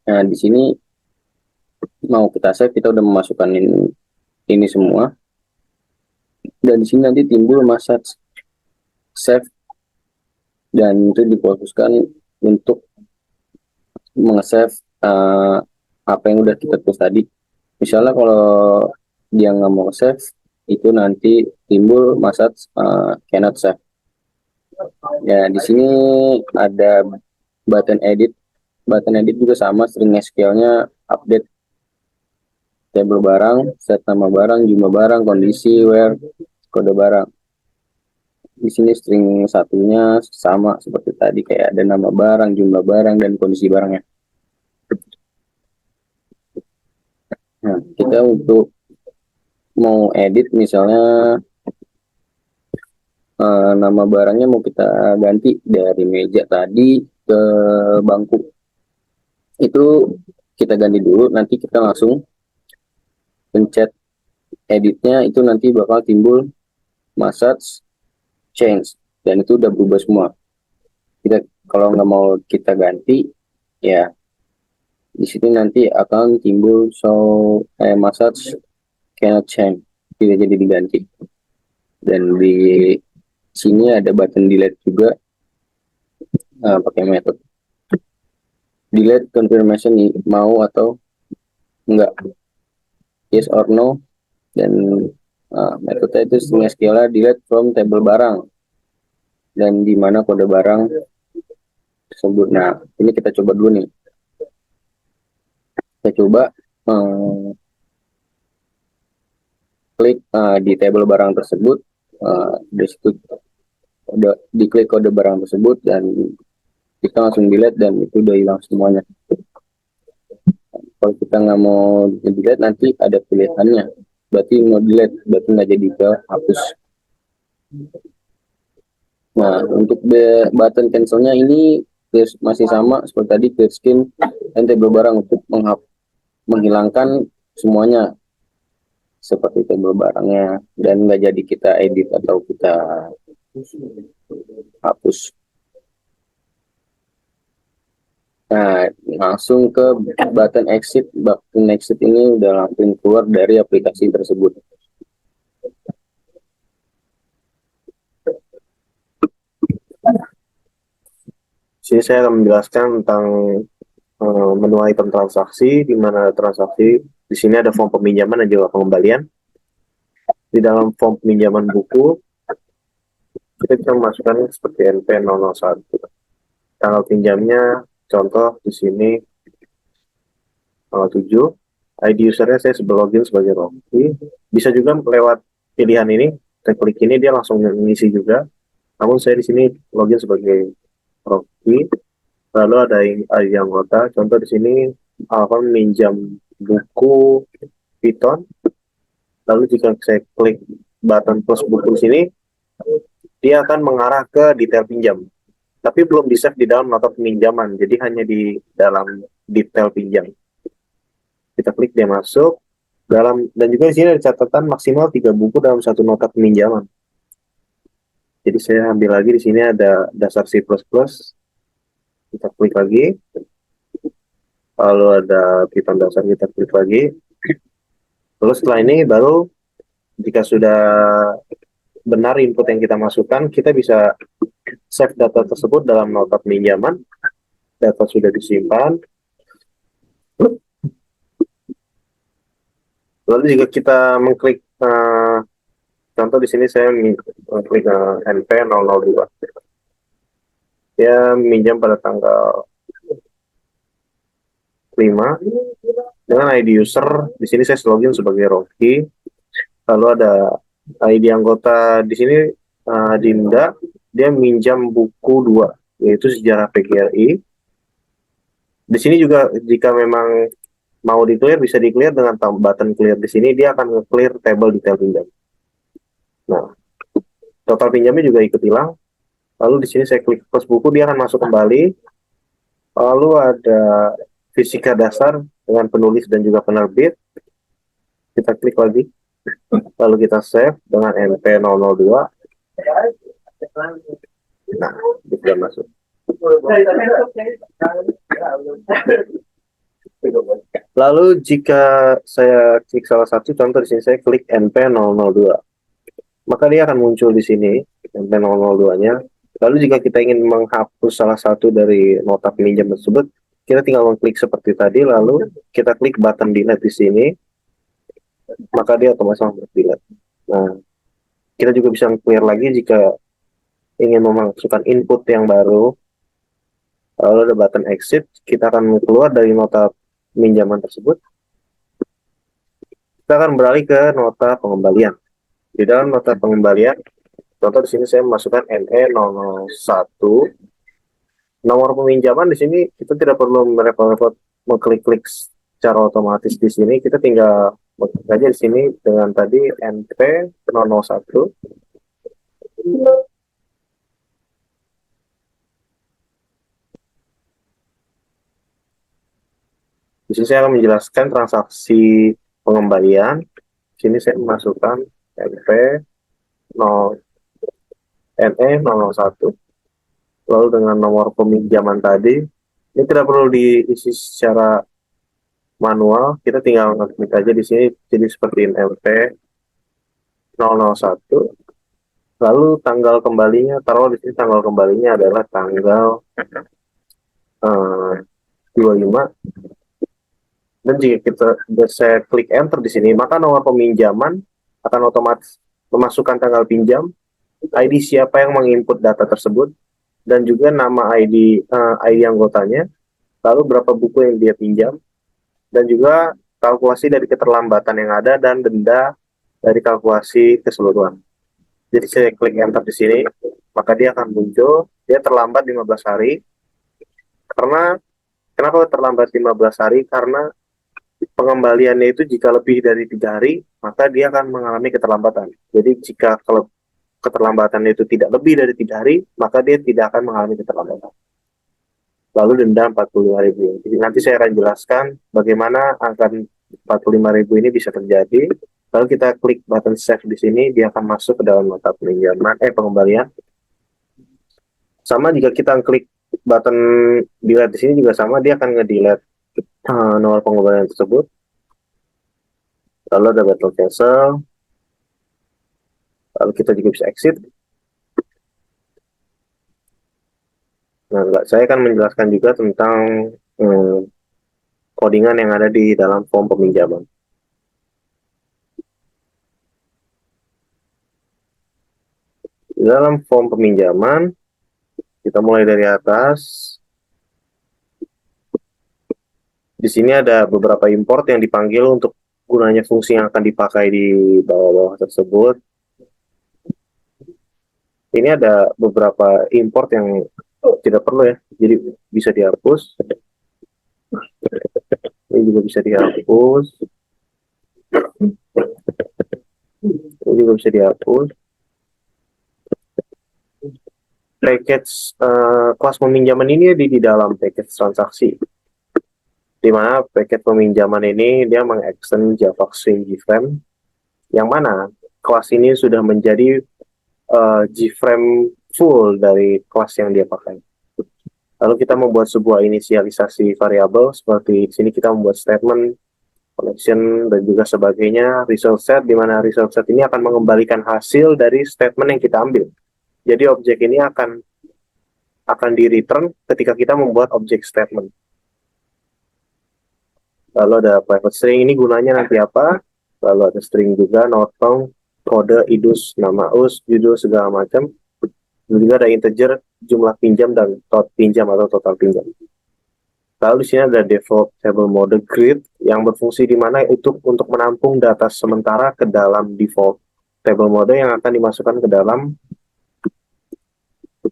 Nah, di sini mau kita save, kita udah memasukkan ini semua, dan di sini nanti timbul masa save, dan itu difokuskan untuk meng-save apa yang udah kita tulis tadi. Misalnya kalau dia nggak mau save, itu nanti timbul masa cannot save. Ya, di sini ada button edit. Button edit juga sama, string SQL-nya update table barang, set nama barang, jumlah barang, kondisi, where, kode barang. Di sini string satunya sama seperti tadi, kayak ada nama barang, jumlah barang, dan kondisi barangnya. Nah, kita untuk mau edit misalnya nama barangnya mau kita ganti dari meja tadi ke bangku. Itu kita ganti dulu, nanti kita langsung pencet editnya, itu nanti bakal timbul message change, dan itu udah berubah semua. Kita kalau nggak mau kita ganti, ya di sini nanti akan timbul message cannot change, tidak jadi diganti. Dan di sini ada button delete juga, pakai metode delete confirmation, mau atau enggak, yes or no, dan metode itu string SQL delete from table barang dan di mana kode barang tersebut. Nah, ini kita coba dulu nih. Kita coba klik di table barang tersebut, di situ diklik kode barang tersebut dan kita langsung delete, dan itu udah hilang semuanya. Kalau kita nggak mau delete, nanti ada pilihannya, berarti mau delete, berarti nggak jadi ke hapus. Nah, untuk button cancelnya ini masih sama seperti tadi, clear skin dan table barang untuk menghilangkan semuanya seperti table barangnya, dan nggak jadi kita edit atau kita hapus. Nah, langsung ke button exit. Button exit ini udah langsung keluar dari aplikasi tersebut. Sini saya akan menjelaskan tentang menu item transaksi, di mana transaksi di sini ada form peminjaman dan juga pengembalian. Di dalam form peminjaman buku, kita bisa memasukkan seperti NP001. Tanggal pinjamnya, contoh di sini tanggal 7. ID usernya saya login sebagai Rocky. Bisa juga lewat pilihan ini, saya klik ini dia langsung mengisi juga. Namun saya di sini login sebagai Rocky. Lalu ada ID anggota, contoh di sini akan meminjam buku Python. Lalu jika saya klik button plus buku di sini, dia akan mengarah ke detail pinjam. Tapi belum di-save di dalam nota peminjaman, jadi hanya di dalam detail pinjam. Kita klik dia masuk dalam, dan juga di sini ada catatan maksimal 3 buku dalam satu nota peminjaman. Jadi saya ambil lagi, di sini ada dasar C++. Kita klik lagi. Lalu ada Python dasar, kita klik lagi. Lalu setelah ini baru jika sudah benar input yang kita masukkan, kita bisa save data tersebut dalam nota peminjaman. Data sudah disimpan. Lalu jika kita mengklik contoh di sini saya mengklik NP002. Dia minjam pada tanggal 5 dengan ID user. Di sini saya login sebagai Rocky. Lalu ada ID anggota di sini, Dinda. Dia minjam buku 2, yaitu sejarah PGRI. Di sini juga jika memang mau di-clear, bisa di-clear dengan button clear di sini. Dia akan nge-clear table detail pinjam. Nah, total pinjamnya juga ikut hilang. Lalu di sini saya klik plus buku, dia akan masuk kembali. Lalu ada fisika dasar dengan penulis dan juga penerbit. Kita klik lagi. Lalu kita save dengan NP002. Nah, itu sudah masuk. Lalu jika saya klik salah satu, contoh di sini saya klik NP002, maka dia akan muncul di sini NP002-nya. Lalu jika kita ingin menghapus salah satu dari nota pinjam tersebut, kita tinggal mengklik seperti tadi, lalu kita klik button delete di sini, maka dia otomatis langsung delete. Nah, kita juga bisa clear lagi jika ingin memasukkan input yang baru. Lalu ada button exit, kita akan keluar dari nota pinjaman tersebut. Kita akan beralih ke nota pengembalian. Di dalam nota pengembalian, contoh di sini saya memasukkan NE001. Nomor peminjaman di sini kita tidak perlu merepot-repot mengklik-klik secara otomatis di sini. Kita tinggal mengklik aja di sini dengan tadi NP001. Di sini saya akan menjelaskan transaksi pengembalian. Di sini saya memasukkan NE001. Lalu dengan nomor peminjaman tadi, ini tidak perlu diisi secara manual, kita tinggal ngeklik aja di sini, jadi seperti NP001. Lalu tanggal kembalinya, taruh di sini tanggal kembalinya adalah tanggal 25. Dan jika kita saya klik enter di sini, maka nomor peminjaman akan otomatis memasukkan tanggal pinjam, ID siapa yang menginput data tersebut, dan juga nama ID anggotanya, lalu berapa buku yang dia pinjam, dan juga kalkulasi dari keterlambatan yang ada dan denda dari kalkulasi keseluruhan. Jadi saya klik enter di sini, maka dia akan muncul, dia terlambat 15 hari. Karena kenapa terlambat 15 hari? Karena pengembaliannya itu jika lebih dari 3 hari, maka dia akan mengalami keterlambatan. Jadi jika kalau keterlambatannya itu tidak lebih dari 3 hari, maka dia tidak akan mengalami keterlambatan. Lalu denda 45.000. Jadi nanti saya akan jelaskan bagaimana angka 45.000 ini bisa terjadi. Lalu kita klik button save di sini, dia akan masuk ke dalam nota pinjaman pengembalian. Sama jika kita klik button delete di sini juga sama, dia akan nge-delete nomor pengembalian tersebut. Lalu ada battle cancel. Lalu kita juga bisa exit. Nah, saya akan menjelaskan juga tentang codingan yang ada di dalam form peminjaman. Di dalam form peminjaman, kita mulai dari atas. Di sini ada beberapa import yang dipanggil untuk gunanya fungsi yang akan dipakai di bawah-bawah tersebut. Ini ada beberapa import yang tidak perlu ya, jadi bisa dihapus. Ini juga bisa dihapus. Ini juga bisa dihapus. Package kelas peminjaman ini di dalam package transaksi, di mana paket peminjaman ini dia mengextend Java Swing JFrame, yang mana kelas ini sudah menjadi JFrame full dari kelas yang dia pakai. Lalu kita membuat sebuah inisialisasi variabel, seperti di sini kita membuat statement, connection, dan juga sebagainya, result set, di mana result set ini akan mengembalikan hasil dari statement yang kita ambil. Jadi objek ini akan di-return ketika kita membuat objek statement. Lalu ada private string, ini gunanya nanti apa? Lalu ada string juga, notong, kode, idus, nama us, judul, segala macam. Dan juga ada integer, jumlah pinjam, dan tot pinjam atau total pinjam. Lalu di sini ada default table mode grid yang berfungsi di mana itu untuk menampung data sementara ke dalam default table mode yang akan dimasukkan ke dalam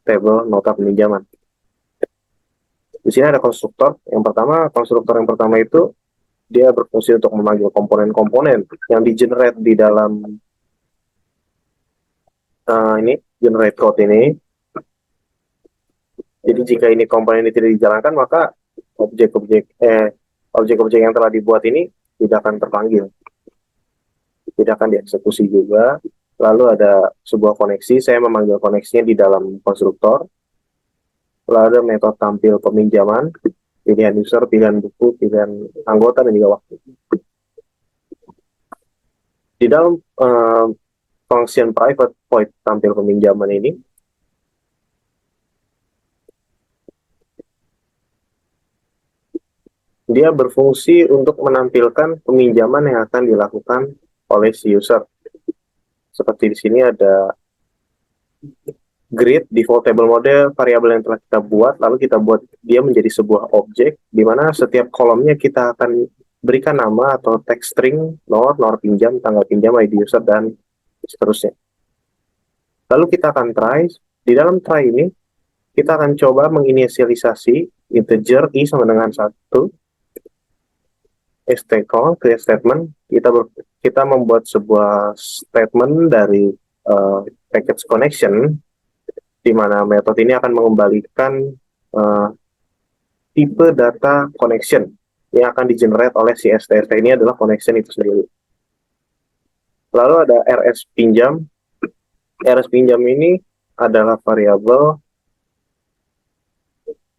table nota peminjaman. Di sini ada konstruktor. Konstruktor yang pertama itu dia berfungsi untuk memanggil komponen-komponen yang di-generate di dalam ini generate code ini. Jadi jika ini komponen ini tidak dijalankan, maka objek-objek yang telah dibuat ini tidak akan terpanggil, tidak akan dieksekusi juga. Lalu ada sebuah koneksi, saya memanggil koneksinya di dalam konstruktor. Lalu ada metode tampil peminjaman, pilihan user, pilihan buku, pilihan anggota, dan juga waktu. Di dalam function private void tampil peminjaman ini, dia berfungsi untuk menampilkan peminjaman yang akan dilakukan oleh si user. Seperti di sini ada grid, default table mode, variabel yang telah kita buat, lalu kita buat dia menjadi sebuah objek, di mana setiap kolomnya kita akan berikan nama atau text string, nomor pinjam, tanggal pinjam, ID user, dan seterusnya. Lalu kita akan try. Di dalam try ini, kita akan coba menginisialisasi integer i sama dengan 1, call, create statement. Kita membuat sebuah statement dari package connection, di mana metode ini akan mengembalikan tipe data connection yang akan di-generate oleh si STST ini adalah connection itu sendiri. Lalu ada RS pinjam. RS pinjam ini adalah variabel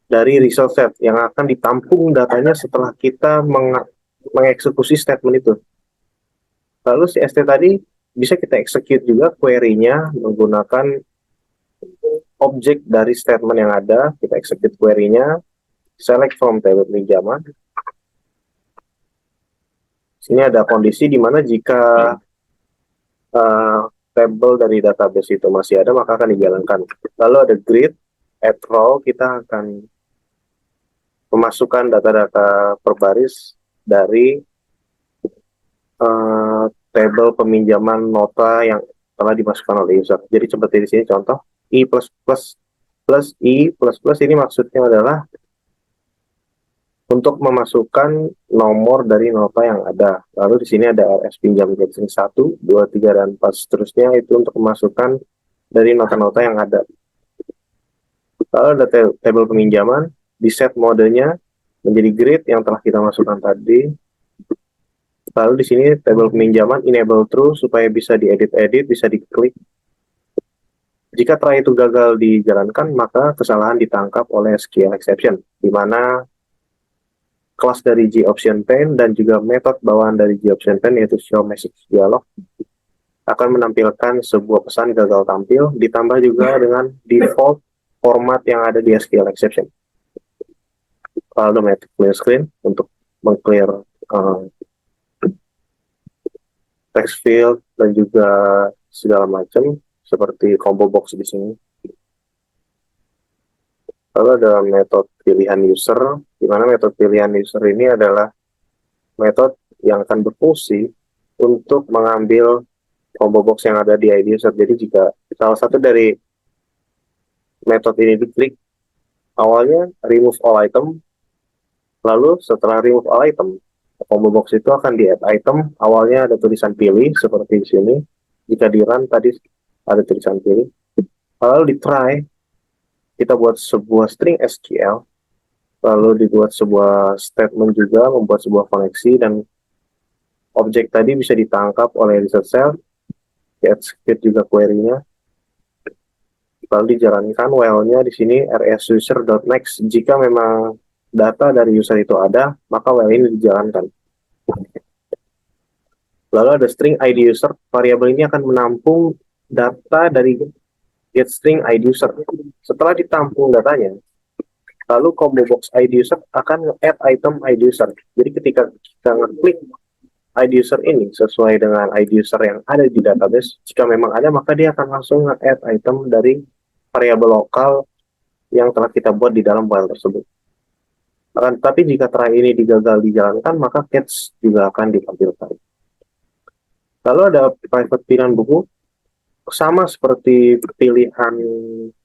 dari result set yang akan ditampung datanya setelah kita mengeksekusi statement itu. Lalu si ST tadi bisa kita execute juga query-nya menggunakan objek dari statement yang ada. Kita execute query-nya, select from table pinjaman. Sini ada kondisi di mana jika table dari database itu masih ada, maka akan dijalankan. Lalu ada grid, add row, kita akan memasukkan data-data per baris dari table peminjaman nota yang telah dimasukkan oleh user. Jadi seperti di sini contoh, i plus plus ini maksudnya adalah untuk memasukkan nomor dari nota yang ada. Lalu di sini ada RS pinjam gathering 1, 2, 3, dan 4 seterusnya, itu untuk memasukkan dari nota-nota yang ada. Lalu ada table peminjaman, di set modenya menjadi grid yang telah kita masukkan tadi. Lalu di sini table peminjaman enable true supaya bisa diedit-edit, bisa diklik. Jika try itu gagal dijalankan, maka kesalahan ditangkap oleh SQL exception, di mana kelas dari GOptionPane dan juga metode bawaan dari GOptionPane yaitu showMessageDialog akan menampilkan sebuah pesan gagal tampil, ditambah juga dengan default format yang ada di SQL exception. Lalu metode clear screen untuk meng-clear text field dan juga segala macam seperti combo box di sini. Lalu ada metode pilihan user, di mana metode pilihan user ini adalah metode yang akan berfungsi untuk mengambil combo box yang ada di ID user. Jadi jika salah satu dari metode ini diklik, awalnya remove all item, lalu setelah remove all item, combo box itu akan di add item, awalnya ada tulisan pilih seperti di sini. Jika di run tadi ada tulisan pilih. Lalu di try, kita buat sebuah string SQL, lalu dibuat sebuah statement juga, membuat sebuah koneksi, dan objek tadi bisa ditangkap oleh result cell, di-execute juga query-nya, lalu dijalankan while-nya di sini rsuser.next. Jika memang data dari user itu ada, maka while ini dijalankan. Lalu ada string ID user, variabel ini akan menampung data dari get string ID user. Setelah ditampung datanya, lalu combo box ID user akan add item ID user. Jadi ketika kita ngeklik ID user ini sesuai dengan ID user yang ada di database, jika memang ada, maka dia akan langsung nge-add item dari variabel lokal yang telah kita buat di dalam file tersebut. Tapi jika try ini gagal dijalankan, maka catch juga akan ditampilkan. Lalu ada private pilihan buku, sama seperti pilihan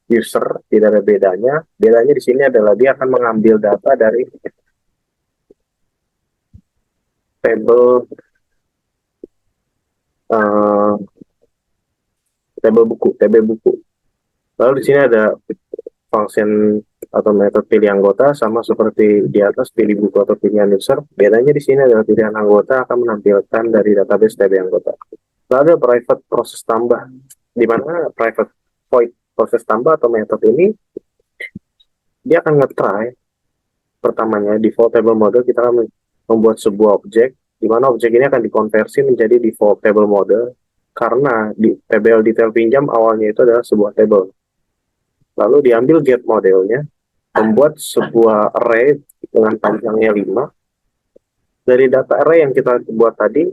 user, tidak ada bedanya. Bedanya di sini adalah dia akan mengambil data dari table uh, table buku. Lalu di sini ada function atau metode pilih anggota, sama seperti di atas pilih buku atau pilihan user. Bedanya di sini adalah pilihan anggota akan menampilkan dari database table anggota. Lalu ada private proses tambah, di mana private void proses tambah atau metode ini dia akan nge-try. Pertamanya default table model, kita akan membuat sebuah objek, di mana objek ini akan dikonversi menjadi default table model karena di tabel detail pinjam awalnya itu adalah sebuah table. Lalu diambil get modelnya, membuat sebuah array dengan panjangnya 5. Dari data array yang kita buat tadi,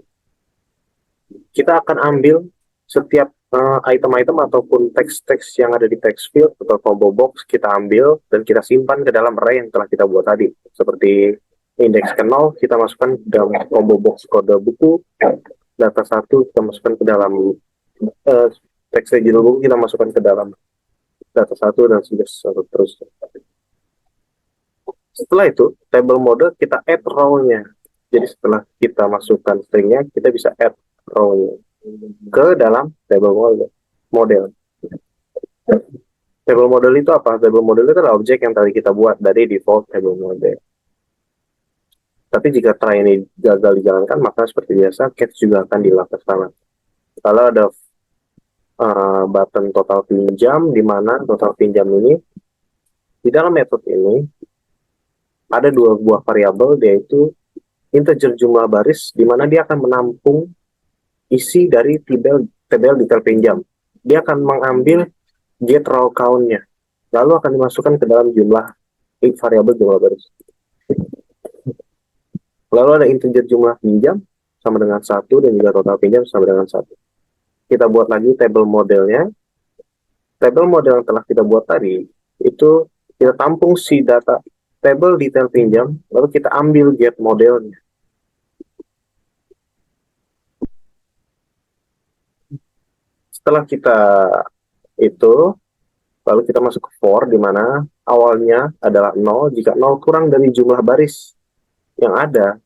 kita akan ambil setiap item-item ataupun teks-teks yang ada di text field atau combo box, kita ambil dan kita simpan ke dalam array yang telah kita buat tadi. Seperti indeks ke 0, kita masukkan ke dalam combo box kode buku, data 1 kita masukkan ke dalam teks judul buku, kita masukkan ke dalam data 1 dan seterusnya. Setelah itu, table model kita add row-nya. Jadi setelah kita masukkan string-nya, kita bisa add row-nya ke dalam table model. Table model itu apa? Table model itu adalah objek yang tadi kita buat dari default table model. Tapi jika try ini gagal dijalankan, maka seperti biasa catch juga akan dilakukan. Kalau ada button total pinjam, di mana total pinjam ini di dalam metode ini ada dua buah variabel, yaitu integer jumlah baris, di mana dia akan menampung isi dari tabel detail pinjam. Dia akan mengambil get row count-nya, lalu akan dimasukkan ke dalam variabel jumlah baris. Lalu ada integer jumlah pinjam sama dengan 1 dan juga total pinjam sama dengan 1. Kita buat lagi table modelnya. Table model yang telah kita buat tadi, itu kita tampung si data table detail pinjam, lalu kita ambil get modelnya. Setelah kita itu, lalu kita masuk ke for, di mana awalnya adalah 0, jika 0 kurang dari jumlah baris yang ada.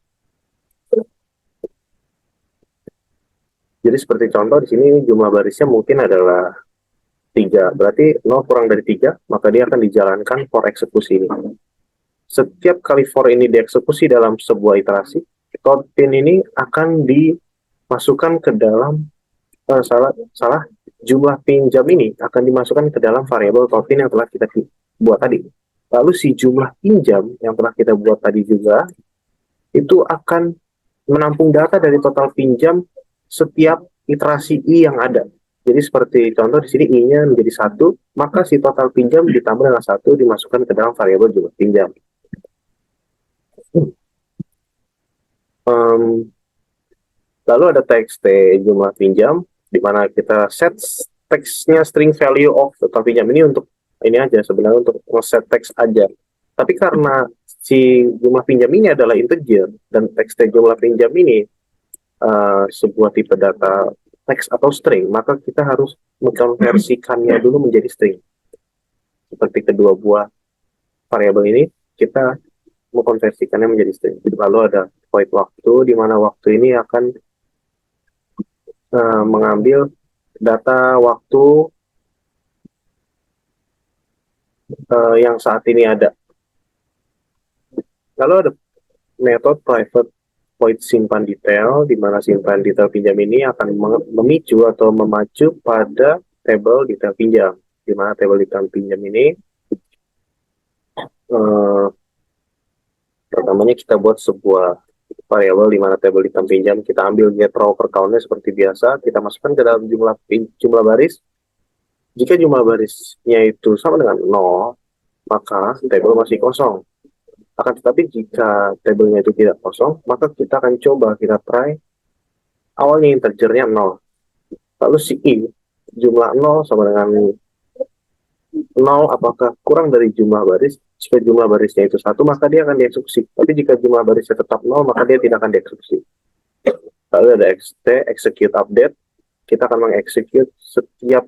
Jadi seperti contoh di sini jumlah barisnya mungkin adalah 3, berarti 0 kurang dari 3, maka dia akan dijalankan for eksekusi ini. Setiap kali for ini dieksekusi dalam sebuah iterasi, totin ini akan dimasukkan ke dalam jumlah pinjam ini akan dimasukkan ke dalam variabel totin yang telah kita buat tadi. Lalu si jumlah pinjam yang telah kita buat tadi juga itu akan menampung data dari total pinjam setiap iterasi I yang ada. Jadi seperti contoh di sini I-nya menjadi 1, maka si total pinjam ditambah dengan 1 dimasukkan ke dalam variabel jumlah pinjam. Lalu ada txt jumlah pinjam, di mana kita set teksnya string value of total pinjam ini untuk ini aja, sebenarnya untuk nge-set teks aja. Tapi karena si jumlah pinjam ini adalah integer dan txt jumlah pinjam ini sebuah tipe data teks atau string, maka kita harus mengkonversikannya dulu menjadi string. Seperti kedua buah variabel ini, kita mengkonversikannya menjadi string. Lalu ada void waktu, di mana waktu ini akan mengambil data waktu yang saat ini ada. Lalu ada metode private void simpan detail, di mana simpan detail pinjam ini akan memicu atau memacu pada table detail pinjam, di mana table detail pinjam ini pertamanya kita buat sebuah variabel di mana table detail pinjam, kita ambil get row per count-nya seperti biasa, kita masukkan ke dalam jumlah baris. Jika jumlah barisnya itu sama dengan 0, maka table masih kosong. Akan tetapi jika tabelnya itu tidak kosong, maka kita akan coba, kita try awalnya integernya 0. Lalu si I, jumlah 0 sama dengan 0, apakah kurang dari jumlah baris? jika jumlah barisnya itu 1, maka dia akan dieksekusi. Tapi jika jumlah barisnya tetap 0, maka dia tidak akan dieksekusi. Lalu ada execute update. Kita akan mengexecute setiap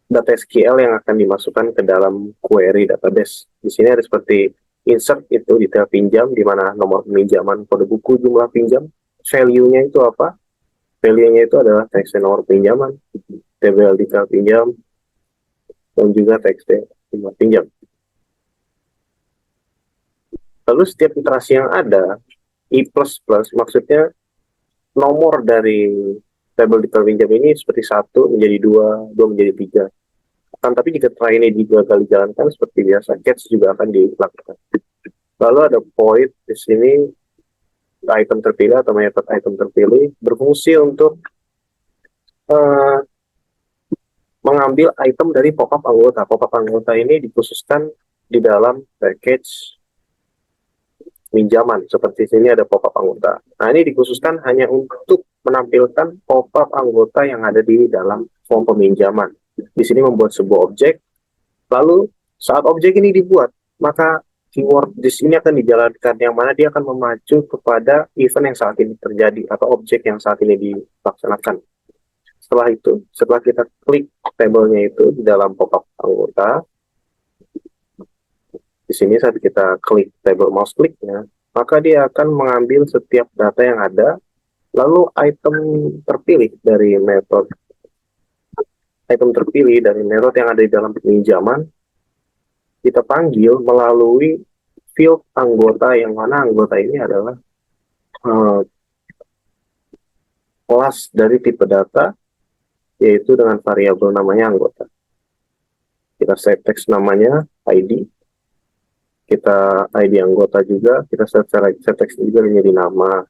data SQL yang akan dimasukkan ke dalam query database. Di sini ada seperti insert, itu detail pinjam, di mana nomor peminjaman, kode buku, jumlah pinjam, value-nya itu apa? Value-nya itu adalah teks nomor pinjaman, tabel detail pinjam, dan juga teks jumlah pinjam. Lalu setiap iterasi yang ada, I++, maksudnya nomor dari tabel detail pinjam ini seperti 1 menjadi 2, 2 menjadi 3. Tapi jika try ini gagal dijalankan seperti biasa, catch juga akan dilakukan. Lalu ada void di sini, item terpilih atau method item terpilih berfungsi untuk mengambil item dari pop-up anggota. Pop-up anggota ini dikhususkan di dalam package pinjaman. Seperti sini ada pop-up anggota. Nah, ini dikhususkan hanya untuk menampilkan pop-up anggota yang ada di dalam form peminjaman. Di sini membuat sebuah objek, lalu saat objek ini dibuat, maka keyword di sini akan dijalankan, yang mana dia akan memacu kepada event yang saat ini terjadi atau objek yang saat ini dilaksanakan. Setelah itu, setelah kita klik tabelnya itu di dalam pop-up anggota, di sini saat kita klik tabel mouse kliknya, maka dia akan mengambil setiap data yang ada, lalu item terpilih dari metode yang ada di dalam peminjaman, kita panggil melalui field anggota, yang mana anggota ini adalah kelas dari tipe data, yaitu dengan variabel namanya anggota. Kita set text namanya ID, kita ID anggota juga, kita set text juga menjadi nama.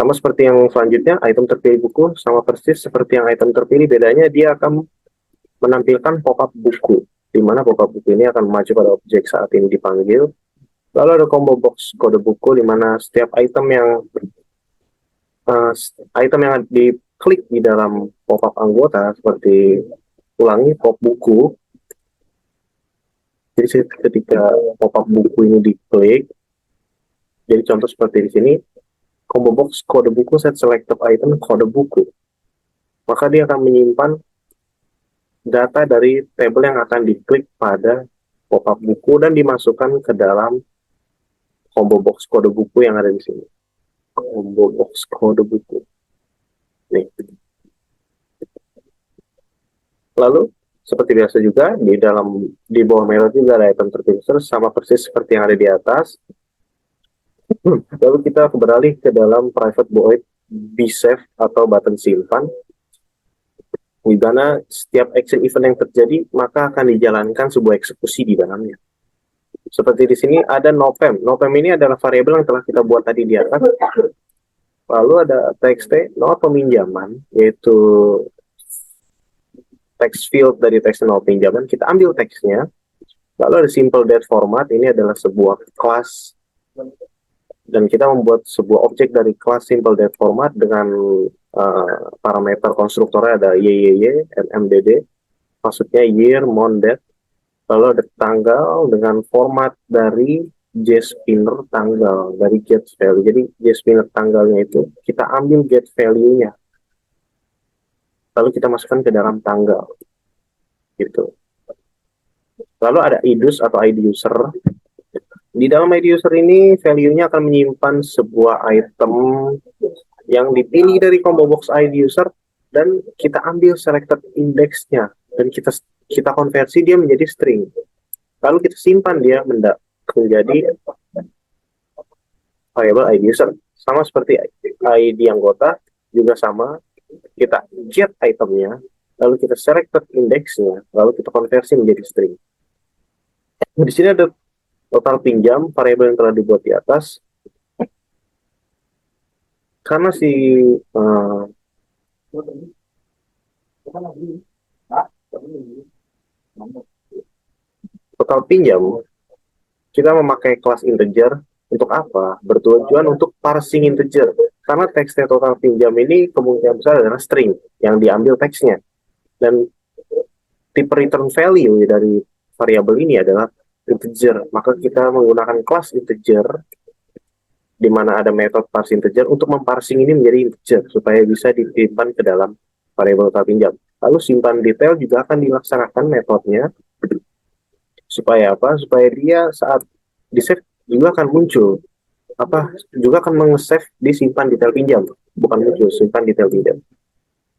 Sama seperti yang selanjutnya, item terpilih buku, sama persis seperti yang item terpilih, bedanya dia akan menampilkan pop-up buku, di mana pop-up buku ini akan maju pada objek saat ini dipanggil. Lalu ada combo box kode buku, di mana setiap item yang diklik di dalam pop-up anggota, seperti ulangi pop buku. Jadi ketika pop-up buku ini diklik, jadi contoh seperti di sini, combo box kode buku set selected item kode buku, maka dia akan menyimpan data dari tabel yang akan diklik pada pop-up buku dan dimasukkan ke dalam combo box kode buku yang ada di sini. Combo box kode buku. Nih. Lalu seperti biasa juga di bawah method juga ada item terpilih, sama persis seperti yang ada di atas. Lalu kita beralih ke dalam private void be save atau button simpan, di mana setiap action event yang terjadi maka akan dijalankan sebuah eksekusi di dalamnya. Seperti di sini ada nopem. Nopem ini adalah variabel yang telah kita buat tadi di atas. Lalu ada txt nomor peminjaman, yaitu text field dari teks nomor pinjaman. Kita ambil teksnya. Lalu ada simple date format. Ini adalah sebuah kelas, dan kita membuat sebuah objek dari kelas simple date format dengan parameter konstruktornya ada YYY, MMDD, maksudnya year, month, date. Lalu ada tanggal dengan format dari JSpinner tanggal, dari get value. Jadi JSpinner tanggalnya itu kita ambil get value-nya, lalu kita masukkan ke dalam tanggal, gitu. Lalu ada IDUS atau ID user. Di dalam ID user ini value-nya akan menyimpan sebuah item yang dipilih dari combo box ID user, dan kita ambil selected index-nya dan kita konversi dia menjadi string. Lalu kita simpan dia menjadi variable ID user. Sama seperti ID anggota juga sama, kita get itemnya, lalu kita selected index-nya, lalu kita konversi menjadi string. Di sini ada total pinjam, variabel yang telah dibuat di atas. Karena total pinjam, kita memakai kelas integer. Untuk apa? Bertujuan untuk parsing integer. Karena teksnya total pinjam ini kemungkinan besar adalah string yang diambil teksnya. Dan tipe return value dari variabel ini adalah integer, maka kita menggunakan kelas integer di mana ada metode parse integer untuk memparsing ini menjadi integer supaya bisa disimpan ke dalam variabel data pinjam. Lalu simpan detail juga akan dilaksanakan metodenya supaya apa? Supaya dia saat di save juga akan muncul juga akan meng-save di simpan detail pinjam, bukan muncul simpan detail pinjam.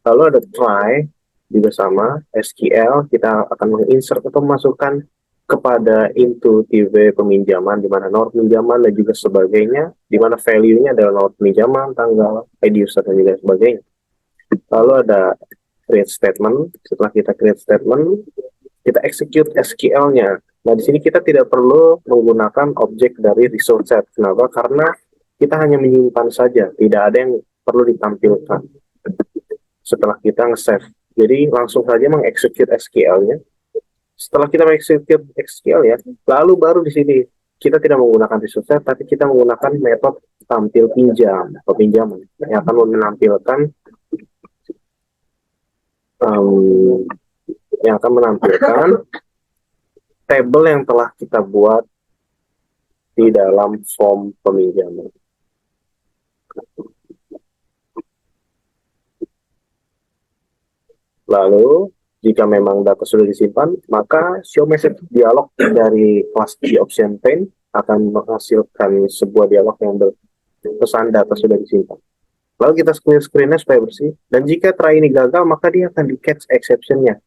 Lalu ada try juga sama SQL, kita akan menginsert atau memasukkan kepada into TV peminjaman di mana nomor pinjaman dan juga sebagainya, di mana value-nya adalah nomor pinjaman, tanggal, ID user dan juga sebagainya. Lalu ada create statement. Setelah kita create statement, kita execute SQL-nya. Nah, di sini kita tidak perlu menggunakan objek dari resource set. Kenapa? Karena kita hanya menyimpan saja, tidak ada yang perlu ditampilkan setelah kita nge-save. Jadi langsung saja mengexecute SQL-nya. Setelah kita mengexecute SQL ya, lalu baru di sini kita tidak menggunakan resource set, tapi kita menggunakan metode tampil pinjam atau pinjaman yang akan menampilkan tabel yang telah kita buat di dalam form peminjaman. Lalu, jika memang data sudah disimpan, maka show message dialog dari kelas GOptionPaint akan menghasilkan sebuah dialog yang berpesan data sudah disimpan. Lalu kita screen-nya supaya bersih. Dan jika try ini gagal, maka dia akan di-catch exception-nya.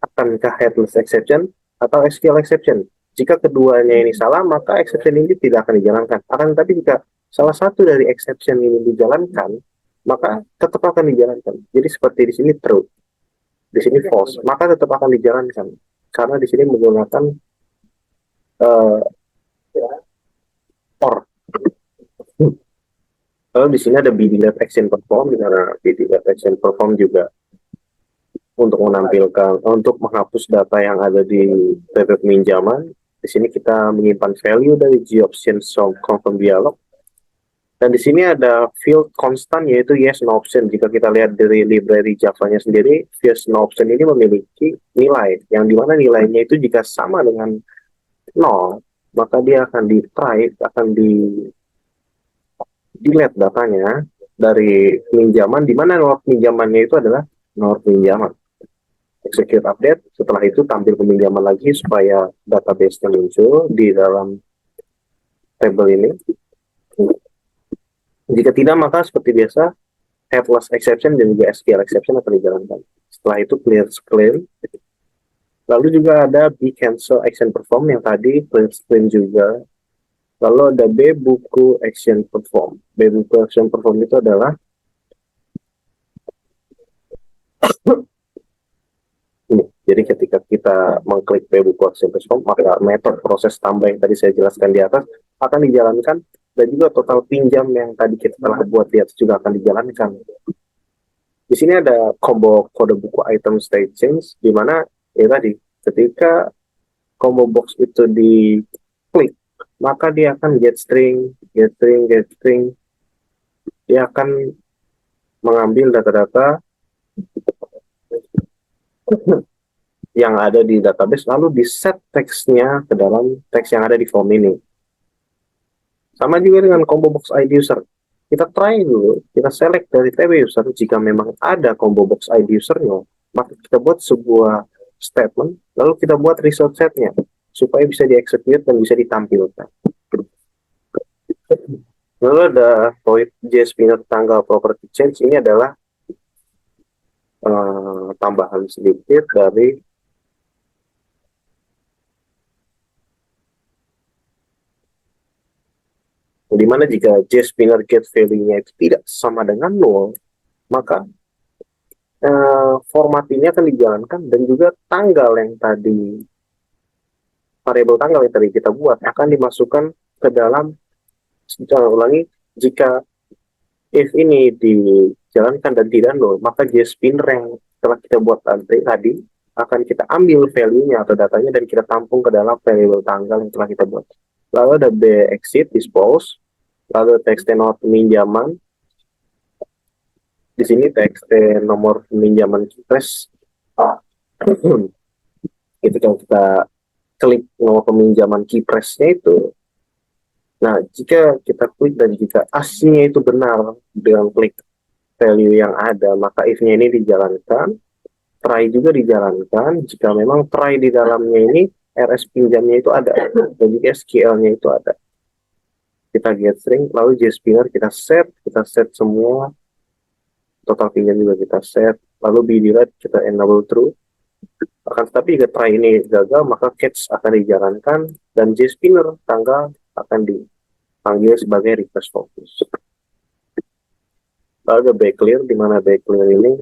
Akankah headless exception atau SQL exception? Jika keduanya ini salah, maka exception ini tidak akan dijalankan. Akan tetapi jika salah satu dari exception ini dijalankan, maka tetap akan dijalankan. Jadi seperti di sini true, di sini false, maka tetap akan dijalankan. Karena di sini menggunakan or. Lalu di sini ada BDLab action perform, karena BDLab action perform juga untuk menampilkan, untuk menghapus data yang ada di web peminjaman. Di sini kita menyimpan value dari GOption confirm dialog. Dan di sini ada field constant yaitu yes no option. Jika kita lihat dari library Java-nya sendiri, yes no option ini memiliki nilai yang dimana nilainya itu jika sama dengan 0, maka dia akan di-try, akan delete datanya dari pinjaman, di mana nomor pinjamannya itu adalah nomor pinjaman. Execute update, setelah itu tampil peminjaman lagi supaya database-nya muncul di dalam table ini. Jika tidak, maka seperti biasa headless exception dan juga SQL exception akan dijalankan. Setelah itu clear screen. Lalu juga ada B cancel action perform yang tadi clear screen juga. Lalu ada B buku action perform. B buku action perform itu adalah ini. Jadi ketika kita mengklik B buku action perform, maka metode proses tambah yang tadi saya jelaskan di atas akan dijalankan, dan juga total pinjam yang tadi kita telah buat di atas juga akan dijalankan. Di sini ada combo kode buku item state change, di mana ya tadi ketika combo box itu diklik, maka dia akan get string, dia akan mengambil data-data yang ada di database, lalu di set teksnya ke dalam teks yang ada di form ini. Sama juga dengan combo box ID user. Kita try dulu, kita select dari tab user, jika memang ada combo box ID usernya, maka kita buat sebuah statement, lalu kita buat result setnya, supaya bisa di-execute dan bisa ditampilkan. Lalu ada void JSPinner tanggal property change, ini adalah tambahan sedikit dari dimana jika JSPinner get value-nya itu tidak sama dengan 0, maka format ini akan dijalankan, dan juga tanggal yang tadi, variabel tanggal yang tadi kita buat akan dimasukkan ke dalam. Ulangi, jika if ini dijalankan dan tidak 0, maka JSPinner yang telah kita buat tadi akan kita ambil value-nya atau datanya dan kita tampung ke dalam variabel tanggal yang telah kita buat. Lalu ada B exit dispose, lalu teks nomor peminjaman. Di sini teks nomor peminjaman Itu kan kita klik nomor peminjaman keypress-nya itu. Nah, jika kita klik dan jika aslinya itu benar dengan klik value yang ada, maka if-nya ini dijalankan, try juga dijalankan. Jika memang try di dalamnya ini, RS pinjamnya itu ada, dan juga SQL-nya itu ada. Kita get string, lalu JSPinner kita set semua, total pinjam juga kita set, lalu be delete kita enable true. Akan tetapi jika try ini gagal, maka catch akan dijalankan, dan JSPinner tanggal akan dipanggil sebagai request focus. Lalu ada backclear, di mana backclear ini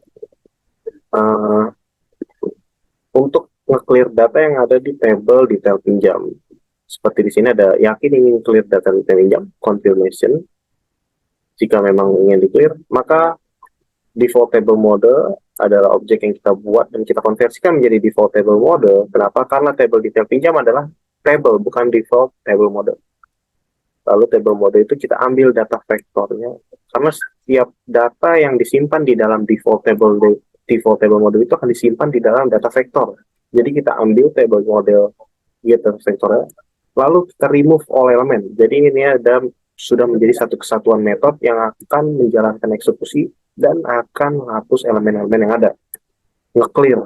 untuk nge-clear data yang ada di table detail pinjam. Seperti di sini ada yakin ingin clear data detail pinjam, confirmation. Jika memang ingin di-clear, maka default table mode adalah objek yang kita buat dan kita konversikan menjadi default table mode. Kenapa? Karena table detail pinjam adalah table, bukan default table mode. Lalu table mode itu kita ambil data vektornya. Karena setiap data yang disimpan di dalam default table mode itu akan disimpan di dalam data vektor. Jadi kita ambil table model data vektornya, lalu kita remove all element. Jadi ini ada sudah menjadi satu kesatuan metode yang akan menjalankan eksekusi dan akan menghapus elemen-elemen yang ada, nge-clear.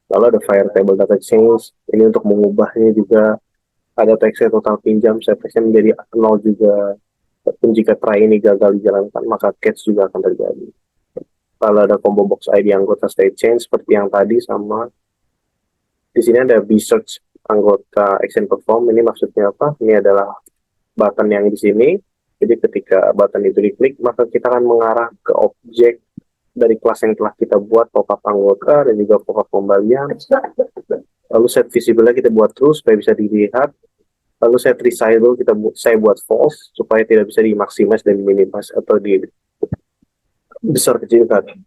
Lalu ada fire table data change, ini untuk mengubahnya juga. Ada teksnya total pinjam, teksnya menjadi 0 juga. Dan jika try ini gagal dijalankan, maka catch juga akan terjadi. Lalu ada combo box ID anggota state change seperti yang tadi, sama di sini ada be search anggota action perform. Ini maksudnya apa? Ini adalah button yang di sini. Jadi ketika button itu diklik, maka kita akan mengarah ke objek dari kelas yang telah kita buat, pop-up anggota dan juga pop-up kembalian. Lalu set visible kita buat true supaya bisa dilihat. Lalu set resize saya buat false supaya tidak bisa dimaksimas dan minimize atau di besar kecilkan.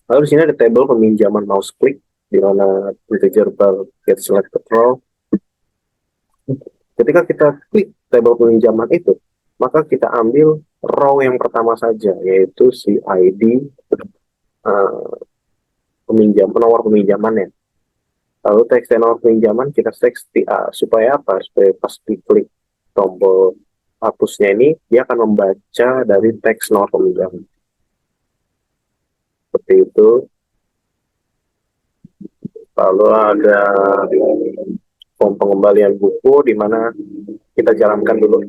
Lalu di sini ada table peminjaman mouse click di mana integer bar get selected row. Ketika kita klik table peminjaman itu, maka kita ambil row yang pertama saja, yaitu si ID nomor peminjamannya. Lalu teks nomor peminjaman kita teks TA supaya apa? Supaya pas diklik tombol hapusnya ini, dia akan membaca dari teks nomor peminjaman. Seperti itu. Lalu ada form pengembalian buku di mana kita jalankan dulu.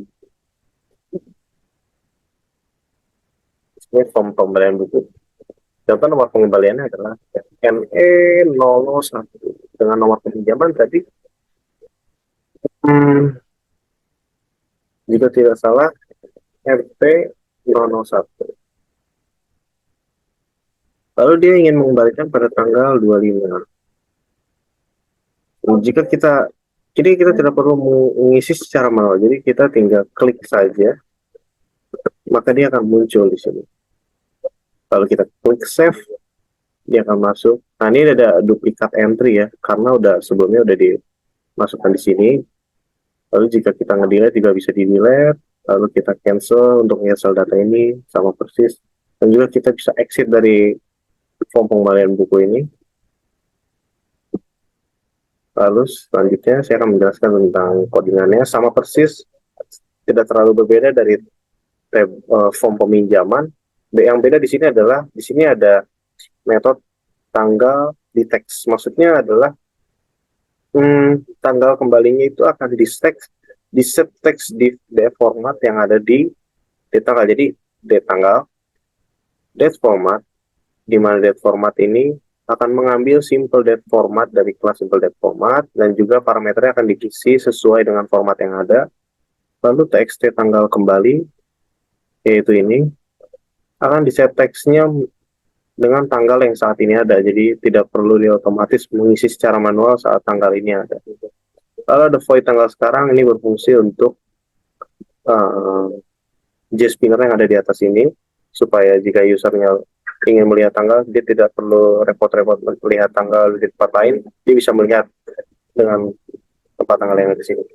Ini form pengembalian buku. Contoh nomor pengembaliannya adalah NE001 dengan nomor peminjaman tadi. Jika tidak salah, RT001. Lalu dia ingin mengembalikan pada tanggal 25. Jika kita tidak perlu mengisi secara manual, jadi kita tinggal klik saja, maka dia akan muncul di sini. Lalu kita klik save, dia akan masuk. Nah, ini ada duplikat entry ya, karena sebelumnya udah dimasukkan di sini. Lalu jika kita nge-delete juga bisa di-delete, lalu kita cancel untuk cancel data ini sama persis. Dan juga kita bisa exit dari form pengembalian buku ini. Lalu selanjutnya saya akan menjelaskan tentang codingannya, sama persis, tidak terlalu berbeda dari form peminjaman. Yang beda di sini adalah di sini ada metode tanggal di teks. Maksudnya adalah tanggal kembalinya itu akan di set teks di date format yang ada di tanggal. Jadi date tanggal, date format, di mana date format ini akan mengambil simple date format dari kelas simple date format, dan juga parameternya akan diisi sesuai dengan format yang ada. Lalu txt tanggal kembali, yaitu ini, akan diset teksnya dengan tanggal yang saat ini ada. Jadi tidak perlu dia otomatis mengisi secara manual saat tanggal ini ada. Lalu ada void tanggal sekarang, ini berfungsi untuk JSPinner yang ada di atas ini, supaya jika usernya ingin melihat tanggal, dia tidak perlu repot-repot melihat tanggal di tempat lain, dia bisa melihat dengan tempat tanggal yang ada di sini.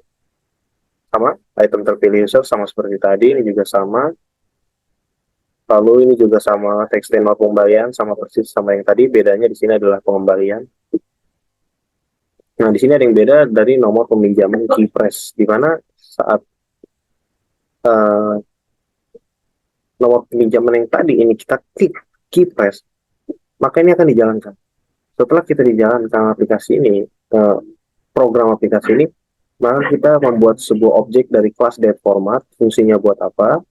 Sama, item terpilih user sama seperti tadi, ini juga sama. Lalu ini juga sama text not pengembalian, sama persis sama yang tadi, bedanya di sini adalah pengembalian. Nah, di sini ada yang beda dari nomor peminjaman key press, di mana saat eh, nomor peminjaman yang tadi ini kita klik key press, maka ini akan dijalankan. Setelah kita dijalankan aplikasi ini, program aplikasi ini, maka kita membuat sebuah objek dari kelas date format. Fungsinya buat apa?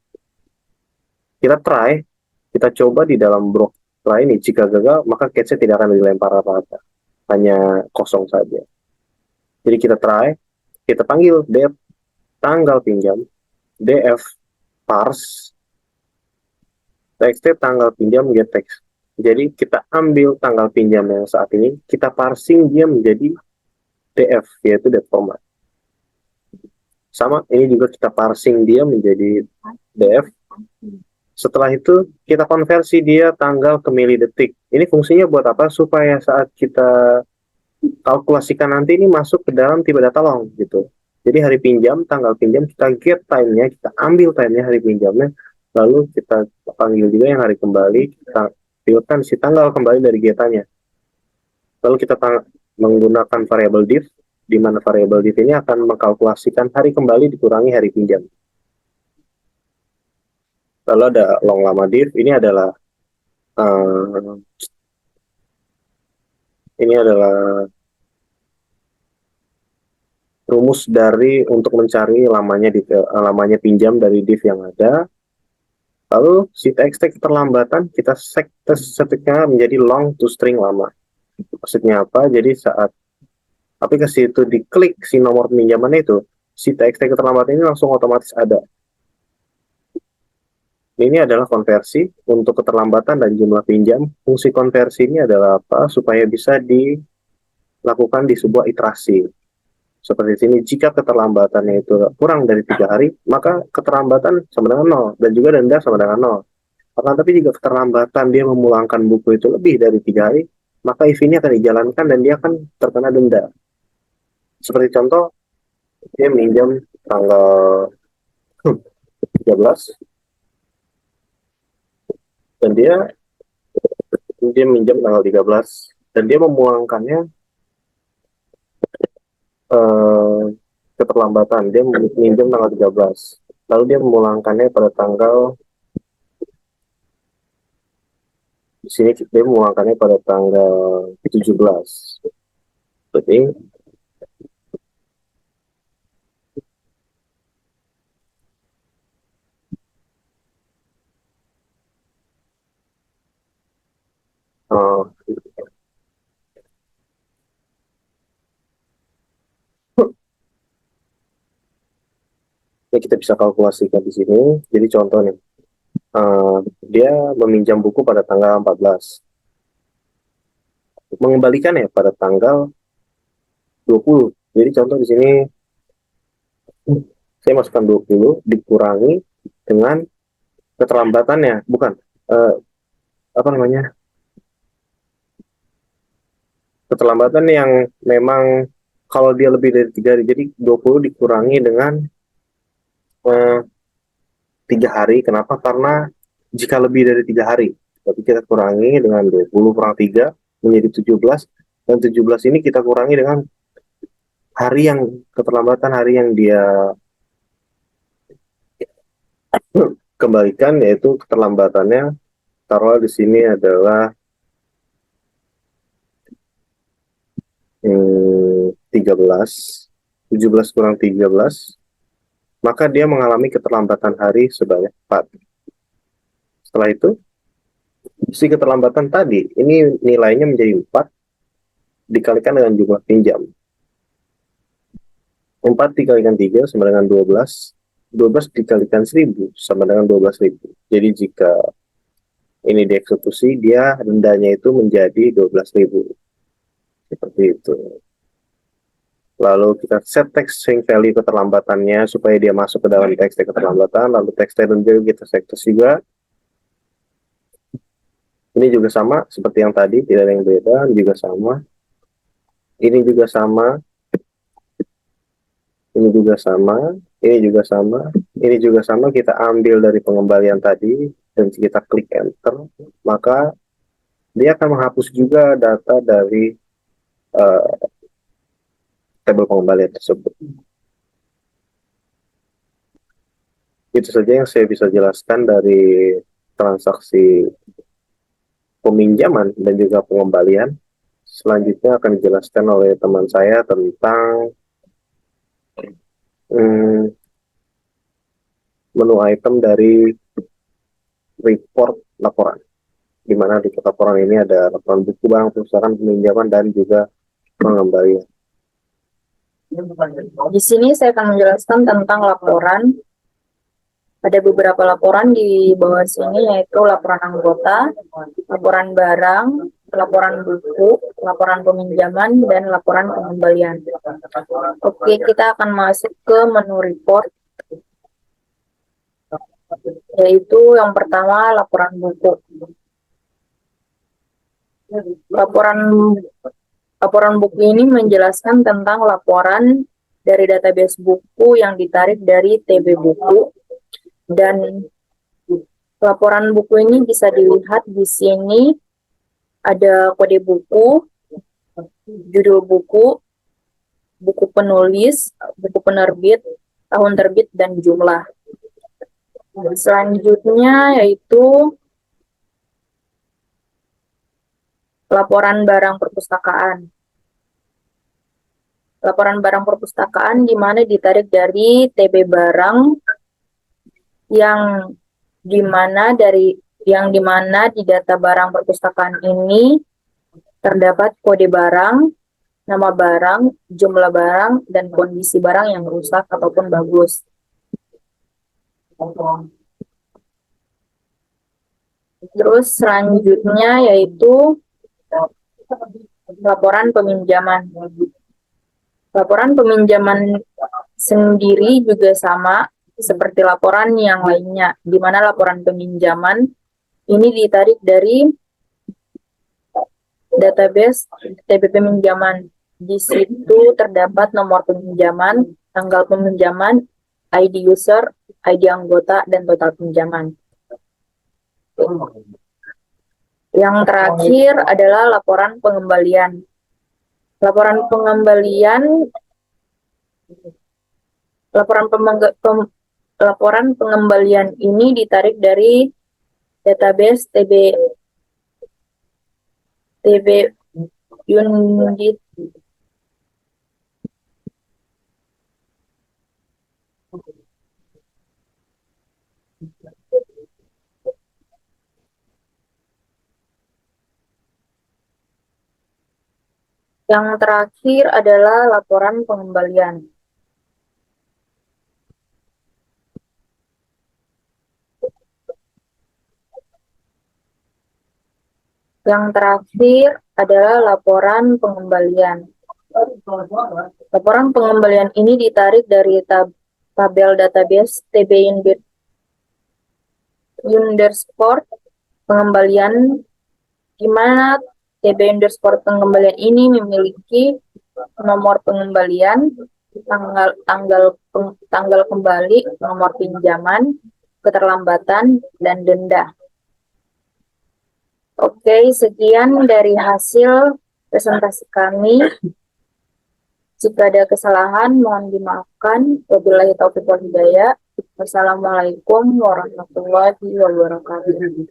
Kita try, kita coba di dalam blok try ini. Jika gagal, maka catch-nya tidak akan dilempar apa-apa, hanya kosong saja. Jadi kita try, kita panggil date tanggal pinjam, df parse txt tanggal pinjam get text. Jadi kita ambil tanggal pinjam yang saat ini, kita parsing dia menjadi df, yaitu date format. Sama, ini juga kita parsing dia menjadi df. Setelah itu kita konversi dia tanggal ke milidetik. Ini fungsinya buat apa? Supaya saat kita kalkulasikan nanti ini masuk ke dalam tipe data long gitu. Jadi hari pinjam, tanggal pinjam, kita get time-nya, kita ambil time-nya hari pinjamnya, lalu kita panggil juga yang hari kembali, kita pilihkan si tanggal kembali dari getanya. Lalu kita menggunakan variabel div, di mana variabel div ini akan mengkalkulasikan hari kembali dikurangi hari pinjam. Lalu ada long lama div, ini adalah rumus dari untuk mencari lamanya pinjam dari div yang ada. Lalu si txt keterlambatan kita setiknya menjadi long to string lama. Maksudnya apa? Jadi saat aplikasi itu diklik si nomor pinjaman itu, si txt keterlambatan ini langsung otomatis ada. Ini adalah konversi untuk keterlambatan dan jumlah pinjam. Fungsi konversi ini adalah apa? Supaya bisa dilakukan di sebuah iterasi. Seperti sini, jika keterlambatannya itu kurang dari 3 hari, maka keterlambatan sama dengan 0, dan juga denda sama dengan 0. Akan tapi jika keterlambatan dia memulangkan buku itu lebih dari 3 hari, maka if ini akan dijalankan dan dia akan terkena denda. Seperti contoh, dia minjam tanggal 13, dan dia minjam tanggal 13, dan dia memulangkannya keterlambatan, dia minjam tanggal 13, lalu dia memulangkannya pada tanggal, di sini dia memulangkannya pada tanggal 17. Jadi ini kita bisa kalkulasikan di sini. Jadi contoh nih, dia meminjam buku pada tanggal 14, mengembalikan ya pada tanggal 20. Jadi contoh di sini saya masukkan 20 dikurangi dengan keterlambatannya, bukan apa namanya, keterlambatan yang memang kalau dia lebih dari 3 hari. Jadi 20 dikurangi dengan 3 hari. Kenapa? Karena jika lebih dari 3 hari, berarti kita kurangi dengan 20 kurang 3 menjadi 17, dan 17 ini kita kurangi dengan hari yang keterlambatan, hari yang dia kembalikan, yaitu keterlambatannya taruhlah di sini adalah 13, 17 kurang 13, maka dia mengalami keterlambatan hari sebanyak 4. Setelah itu, si keterlambatan tadi, ini nilainya menjadi 4, dikalikan dengan jumlah pinjam. 4 dikalikan 3 sama dengan 12, 12 dikalikan 1000 sama dengan 12.000. Jadi jika ini dieksekusi, dia dendanya itu menjadi 12.000. Seperti itu. Lalu kita set text string value keterlambatannya supaya dia masuk ke dalam teks keterlambatan. Lalu text dendanya kita set juga. Ini juga sama seperti yang tadi, tidak ada yang beda. Ini juga sama. Ini juga sama. Ini juga sama. Ini juga sama. Ini juga sama. Kita ambil dari pengembalian tadi. dan kita klik enter, maka dia akan menghapus juga data dari eh, tabel pengembalian tersebut. Itu saja yang saya bisa jelaskan dari transaksi peminjaman dan juga pengembalian. Selanjutnya akan dijelaskan oleh teman saya tentang menu item dari report laporan, di mana di laporan ini ada laporan buku bank, perusahaan peminjaman, dan juga pengembalian. Di sini saya akan menjelaskan tentang laporan. Ada beberapa laporan di bawah sini, yaitu laporan anggota, laporan barang, laporan buku, laporan peminjaman, dan laporan pengembalian. Oke, kita akan masuk ke menu report, yaitu yang pertama laporan buku. Laporan buku ini menjelaskan tentang laporan dari database buku yang ditarik dari TB buku, dan laporan buku ini bisa dilihat di sini ada kode buku, judul buku, buku penulis, buku penerbit, tahun terbit, dan jumlah. Selanjutnya yaitu laporan barang perpustakaan. Laporan barang perpustakaan di mana ditarik dari TB barang yang dimana di data barang perpustakaan ini terdapat kode barang, nama barang, jumlah barang, dan kondisi barang yang rusak ataupun bagus. Terus selanjutnya yaitu laporan peminjaman. Laporan peminjaman sendiri juga sama seperti laporan yang lainnya, di mana laporan peminjaman ini ditarik dari database TB peminjaman. Di situ terdapat nomor peminjaman, tanggal peminjaman, ID user, ID anggota, dan total pinjaman. Yang terakhir adalah laporan pengembalian. Laporan pengembalian ini ditarik dari database TB Unit. Yang terakhir adalah laporan pengembalian. Yang terakhir adalah laporan pengembalian. Laporan pengembalian ini ditarik dari tabel database TB underscore pengembalian, di mana TB underscore pengembalian ini memiliki nomor pengembalian, tanggal kembali, nomor pinjaman, keterlambatan, dan denda. Oke, sekian dari hasil presentasi kami. Jika ada kesalahan, mohon dimaafkan. Wabillahi taufiq wal hidayah. Wassalamualaikum warahmatullahi wabarakatuh.